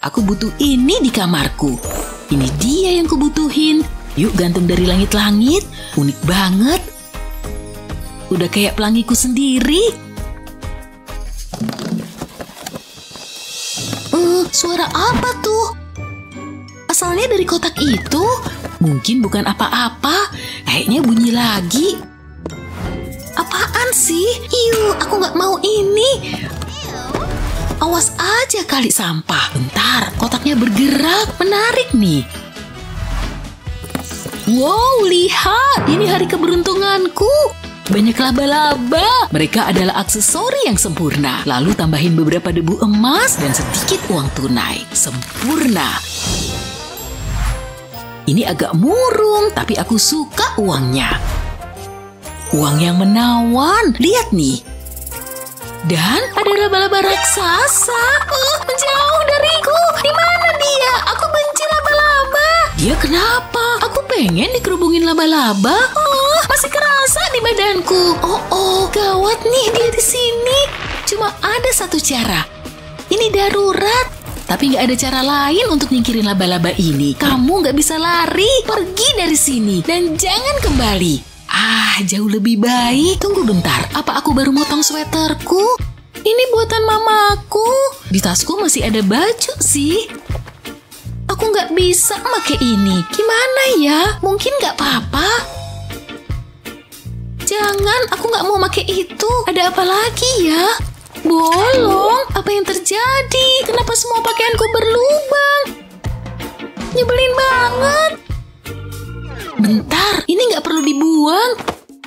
Aku butuh ini di kamarku. Ini dia yang kubutuhin. Yuk gantung dari langit-langit. Unik banget. Udah kayak pelangiku sendiri. Suara apa tuh? Asalnya dari kotak itu? Mungkin bukan apa-apa. Kayaknya bunyi lagi. Apaan sih? Aku nggak mau ini. Awas aja kali sampah. Bentar, kotaknya bergerak. Menarik nih. Wow, lihat. Ini hari keberuntunganku. Banyak laba-laba. Mereka adalah aksesori yang sempurna. Lalu tambahin beberapa debu emas dan sedikit uang tunai. Sempurna. Ini agak murung, tapi aku suka uangnya. Uang yang menawan. Lihat nih. Dan ada laba-laba raksasa. Menjauh dariku. Di mana dia? Aku benci laba-laba. Dia kenapa? Aku pengen dikerubungin laba-laba. Masih kerasa di badanku. Gawat nih dia di sini. Cuma ada satu cara. Ini darurat. Tapi nggak ada cara lain untuk nyingkirin laba-laba ini. Kamu nggak bisa lari. Pergi dari sini. Dan jangan kembali. Jauh lebih baik. Tunggu bentar. Apa aku baru motong sweaterku? Ini buatan mamaku. Di tasku masih ada baju sih. Aku nggak bisa pakai ini. Gimana ya? Mungkin nggak apa-apa. Jangan, aku nggak mau pakai itu. Ada apa lagi ya? Bolong? Apa yang terjadi? Kenapa semua pakaianku berlubang? Nyebelin banget. Bentar, ini nggak perlu dibuang.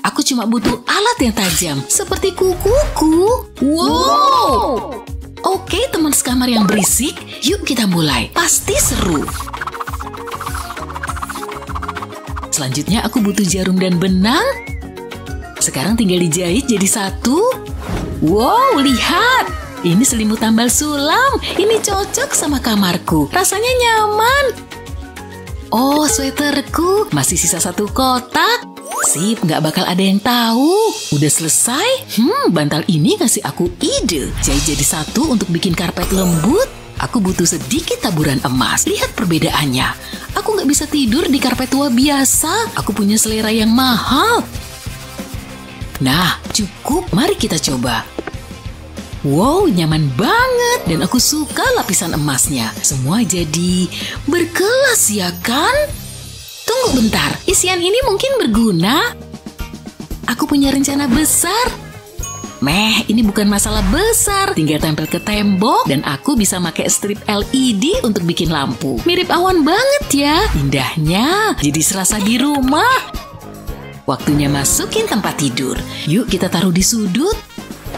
Aku cuma butuh alat yang tajam, seperti kukuku. Wow! Oke, teman sekamar yang berisik, yuk kita mulai. Pasti seru. Selanjutnya aku butuh jarum dan benang. Sekarang tinggal dijahit jadi satu. Wow, lihat. Ini selimut tambal sulam. Ini cocok sama kamarku. Rasanya nyaman. Oh, sweaterku. Masih sisa satu kotak. Sip, nggak bakal ada yang tahu. Udah selesai? Bantal ini ngasih aku ide. Jadi satu untuk bikin karpet lembut. Aku butuh sedikit taburan emas. Lihat perbedaannya. Aku nggak bisa tidur di karpet tua biasa. Aku punya selera yang mahal. Nah, cukup. Mari kita coba. Wow, nyaman banget. Dan aku suka lapisan emasnya. Semua jadi berkelas ya kan? Tunggu bentar, isian ini mungkin berguna. Aku punya rencana besar. Ini bukan masalah besar. Tinggal tempel ke tembok dan aku bisa pakai strip LED untuk bikin lampu. Mirip awan banget ya. Indahnya, jadi serasa di rumah. Waktunya masukin tempat tidur. Yuk kita taruh di sudut.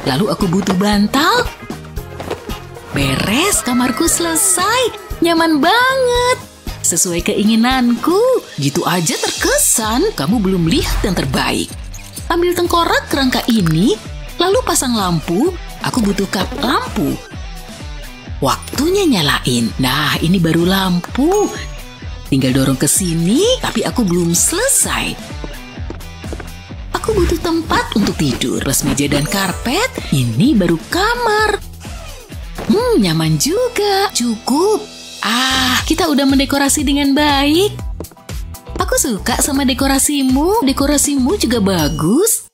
Lalu aku butuh bantal. Beres, kamarku selesai. Nyaman banget. Sesuai keinginanku. Gitu aja terkesan. Kamu belum lihat yang terbaik. Ambil tengkorak kerangka ini, lalu pasang lampu. Aku butuh kap lampu. Waktunya nyalain. Nah, ini baru lampu. Tinggal dorong ke sini, tapi aku belum selesai. Aku butuh tempat untuk tidur. Plus meja dan karpet. Ini baru kamar. Nyaman juga. Cukup. Kita udah mendekorasi dengan baik. Aku suka sama dekorasimu. Dekorasimu juga bagus.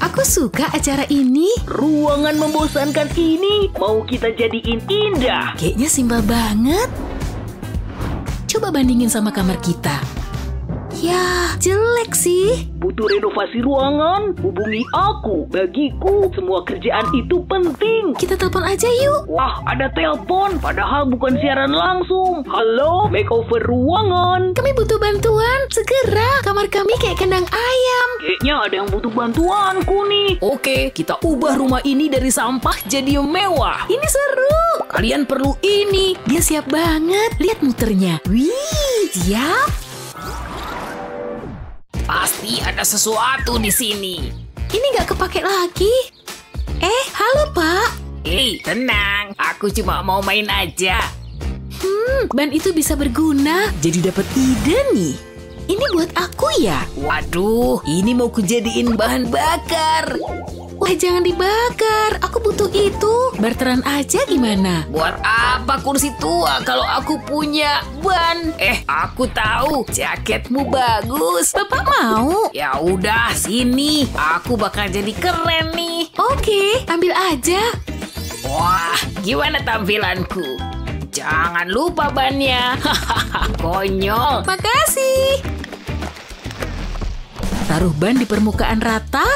Aku suka acara ini. Ruangan membosankan ini mau kita jadiin indah. Kayaknya simpel banget. Coba bandingin sama kamar kita. Ya, jelek sih. Butuh renovasi ruangan? Hubungi aku. Bagiku, semua kerjaan itu penting. Kita telepon aja yuk. Wah, ada telepon. Padahal bukan siaran langsung. Halo, makeover ruangan. Kami butuh bantuan. Segera, kamar kami kayak kandang ayam. Kayaknya ada yang butuh bantuanku nih. Oke, kita ubah rumah ini dari sampah jadi mewah. Ini seru. Kalian perlu ini. Dia siap banget. Lihat muternya. Wih, siap. Pasti ada sesuatu di sini. Ini nggak kepake lagi. Halo Pak. Tenang. Aku cuma mau main aja. Ban itu bisa berguna. Jadi dapat ide nih. Ini buat aku ya? Waduh, ini mau kujadiin bahan bakar. Wah, jangan dibakar. Aku butuh itu. Barteran aja gimana? Buat apa kursi tua kalau aku punya ban? Aku tahu. Jaketmu bagus. Bapak mau? Ya udah, sini. Aku bakal jadi keren nih. Oke, ambil aja. Wah, gimana tampilanku? Jangan lupa bannya. Konyol. Makasih. Taruh ban di permukaan rata.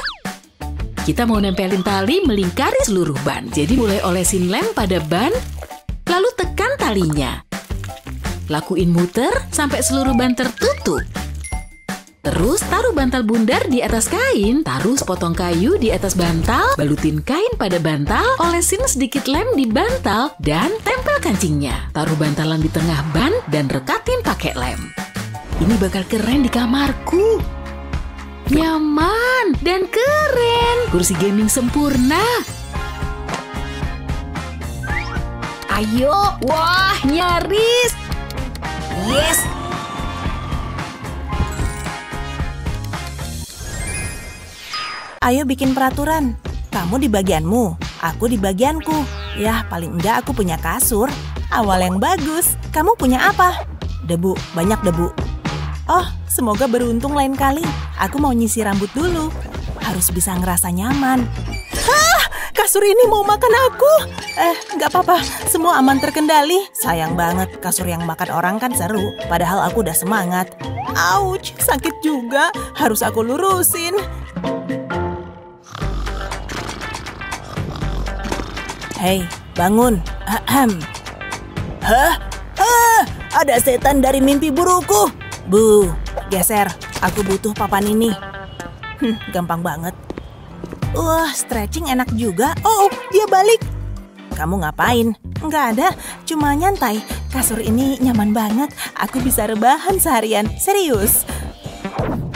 Kita mau nempelin tali melingkari seluruh ban. Jadi mulai olesin lem pada ban, lalu tekan talinya. Lakuin muter sampai seluruh ban tertutup. Terus taruh bantal bundar di atas kain, taruh sepotong kayu di atas bantal, balutin kain pada bantal, olesin sedikit lem di bantal, dan tempel kancingnya. Taruh bantalan di tengah ban dan rekatin pakai lem. Ini bakal keren di kamarku. Nyaman dan keren. Kursi gaming sempurna. Ayo, wah nyaris. Yes. Ayo bikin peraturan. Kamu di bagianmu, aku di bagianku. Yah, paling enggak aku punya kasur. Awal yang bagus. Kamu punya apa? Debu, banyak debu. Oh, semoga beruntung lain kali. Aku mau nyisir rambut dulu. Harus bisa ngerasa nyaman. Kasur ini mau makan aku. Nggak apa-apa. Semua aman terkendali. Sayang banget, kasur yang makan orang kan seru. Padahal aku udah semangat. Ouch, sakit juga. Harus aku lurusin. Hei, bangun. Hah? Ada setan dari mimpi burukku. Bu, geser. Aku butuh papan ini. Gampang banget. Wah, stretching enak juga. Oh, dia balik. Kamu ngapain? Nggak ada, cuma nyantai. Kasur ini nyaman banget. Aku bisa rebahan seharian. Serius.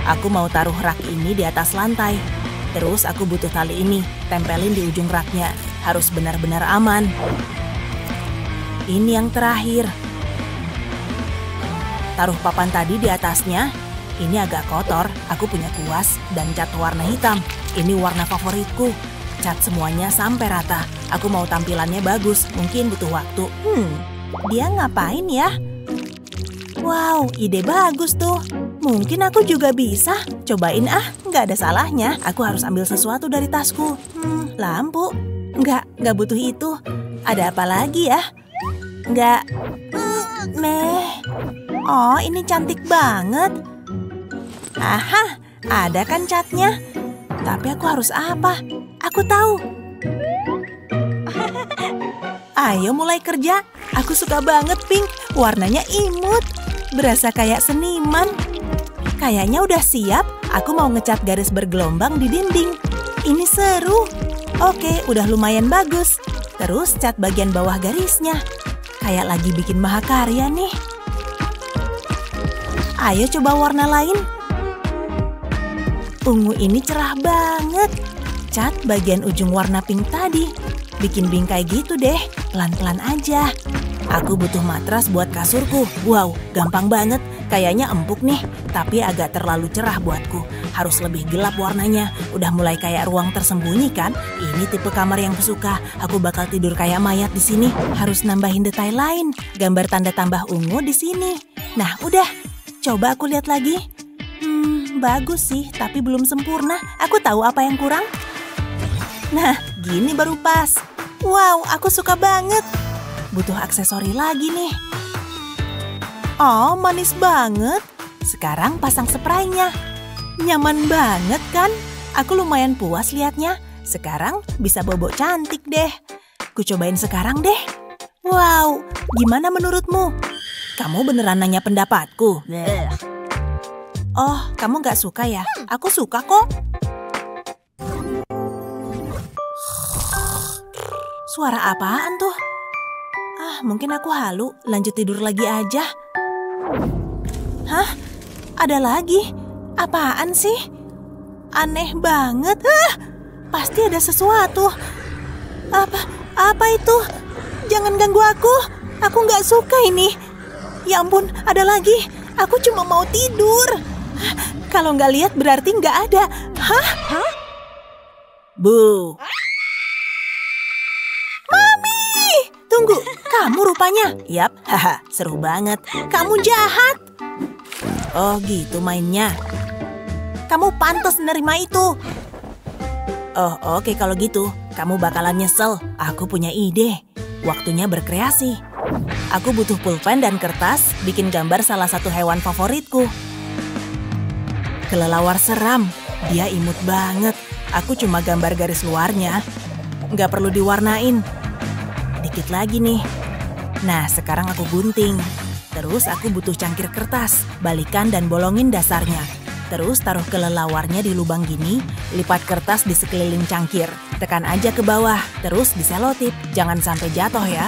Aku mau taruh rak ini di atas lantai. Terus aku butuh tali ini. Tempelin di ujung raknya. Harus benar-benar aman. Ini yang terakhir. Taruh papan tadi di atasnya. Ini agak kotor. Aku punya kuas dan cat warna hitam. Ini warna favoritku. Cat semuanya sampai rata. Aku mau tampilannya bagus. Mungkin butuh waktu. Dia ngapain ya? Wow, ide bagus tuh. Mungkin aku juga bisa. Cobain nggak ada salahnya. Aku harus ambil sesuatu dari tasku. Lampu. Nggak butuh itu. Ada apa lagi ya? Nggak. Oh, ini cantik banget. Aha, ada kan catnya? Tapi aku harus apa? Aku tahu. Ayo mulai kerja. Aku suka banget pink. Warnanya imut. Berasa kayak seniman. Kayaknya udah siap. Aku mau ngecat garis bergelombang di dinding. Ini seru. Oke, udah lumayan bagus. Terus cat bagian bawah garisnya. Kayak lagi bikin mahakarya nih. Ayo coba warna lain. Ungu ini cerah banget. Cat bagian ujung warna pink tadi. Bikin bingkai gitu deh. Pelan-pelan aja. Aku butuh matras buat kasurku. Wow, gampang banget. Kayaknya empuk nih, tapi agak terlalu cerah buatku. Harus lebih gelap warnanya. Udah mulai kayak ruang tersembunyi kan? Ini tipe kamar yang kusuka. Aku bakal tidur kayak mayat di sini. Harus nambahin detail lain. Gambar tanda tambah ungu di sini. Nah, udah. Coba aku lihat lagi. Bagus sih, tapi belum sempurna. Aku tahu apa yang kurang. Nah, gini baru pas. Wow, aku suka banget. Butuh aksesori lagi nih. Oh, manis banget. Sekarang pasang spraynya. Nyaman banget kan? Aku lumayan puas liatnya. Sekarang bisa bobo cantik deh. Ku cobain sekarang deh. Wow, gimana menurutmu? Kamu beneran nanya pendapatku? Oh, kamu gak suka ya? Aku suka kok. Suara apaan tuh? Mungkin aku halu. Lanjut tidur lagi aja. Hah? Ada lagi? Apaan sih? Aneh banget. Pasti ada sesuatu. Apa itu? Jangan ganggu aku. Aku gak suka ini. Ya ampun, ada lagi. Aku cuma mau tidur. Kalau nggak lihat berarti nggak ada. Hah? Bu. Mami! Tunggu, kamu rupanya. Yap, seru banget. Kamu jahat. Oh gitu mainnya. Kamu pantas menerima itu. Oh oke kalau gitu. Kamu bakalan nyesel. Aku punya ide. Waktunya berkreasi. Aku butuh pulpen dan kertas bikin gambar salah satu hewan favoritku. Kelelawar seram, dia imut banget. Aku cuma gambar garis luarnya. Nggak perlu diwarnain. Dikit lagi nih. Nah, sekarang aku gunting. Terus aku butuh cangkir kertas, balikan dan bolongin dasarnya. Terus taruh kelelawarnya di lubang gini, lipat kertas di sekeliling cangkir. Tekan aja ke bawah, terus diselotip. Jangan sampai jatuh ya.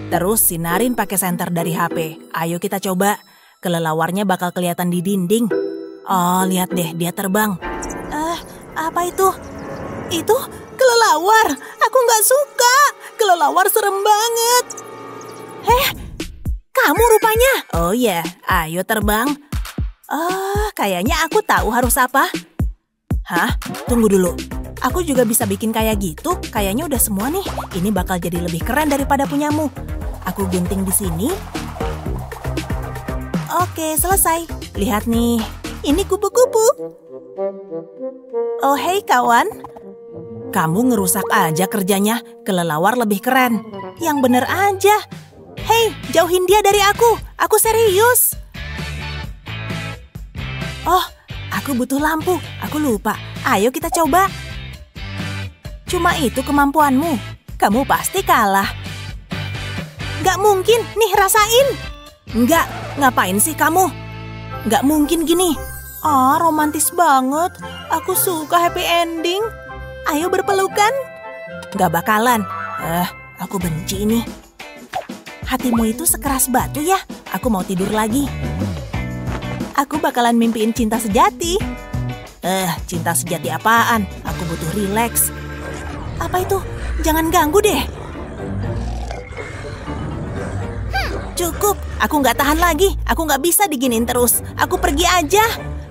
Terus sinarin pakai senter dari HP. Ayo kita coba. Kelelawarnya bakal kelihatan di dinding. Oh, lihat deh, dia terbang. Apa itu? Itu kelelawar. Aku nggak suka. Kelelawar serem banget. Kamu rupanya. Oh iya, ayo terbang. Kayaknya aku tahu harus apa. Hah? Tunggu dulu. Aku juga bisa bikin kayak gitu. Kayaknya udah semua nih. Ini bakal jadi lebih keren daripada punyamu. Aku gunting di sini. Oke, selesai. Lihat nih. Ini kupu-kupu. Oh, hey kawan. Kamu ngerusak aja kerjanya. Kelelawar lebih keren. Yang bener aja. Hei, jauhin dia dari aku. Aku serius. Oh, aku butuh lampu. Aku lupa. Ayo kita coba. Cuma itu kemampuanmu. Kamu pasti kalah. Gak mungkin. Nih, rasain. Enggak, ngapain sih kamu? Gak mungkin gini. Romantis banget. Aku suka happy ending. Ayo berpelukan. Gak bakalan. Aku benci ini. Hatimu itu sekeras batu ya. Aku mau tidur lagi. Aku bakalan mimpiin cinta sejati. Cinta sejati apaan? Aku butuh rileks. Apa itu? Jangan ganggu deh. Cukup, aku nggak tahan lagi. Aku nggak bisa diginin terus. Aku pergi aja.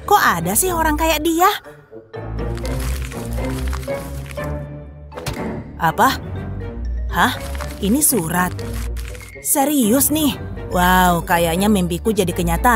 Kok ada sih orang kayak dia? Apa? Hah? Ini surat. Serius nih? Wow, kayaknya mimpiku jadi kenyataan.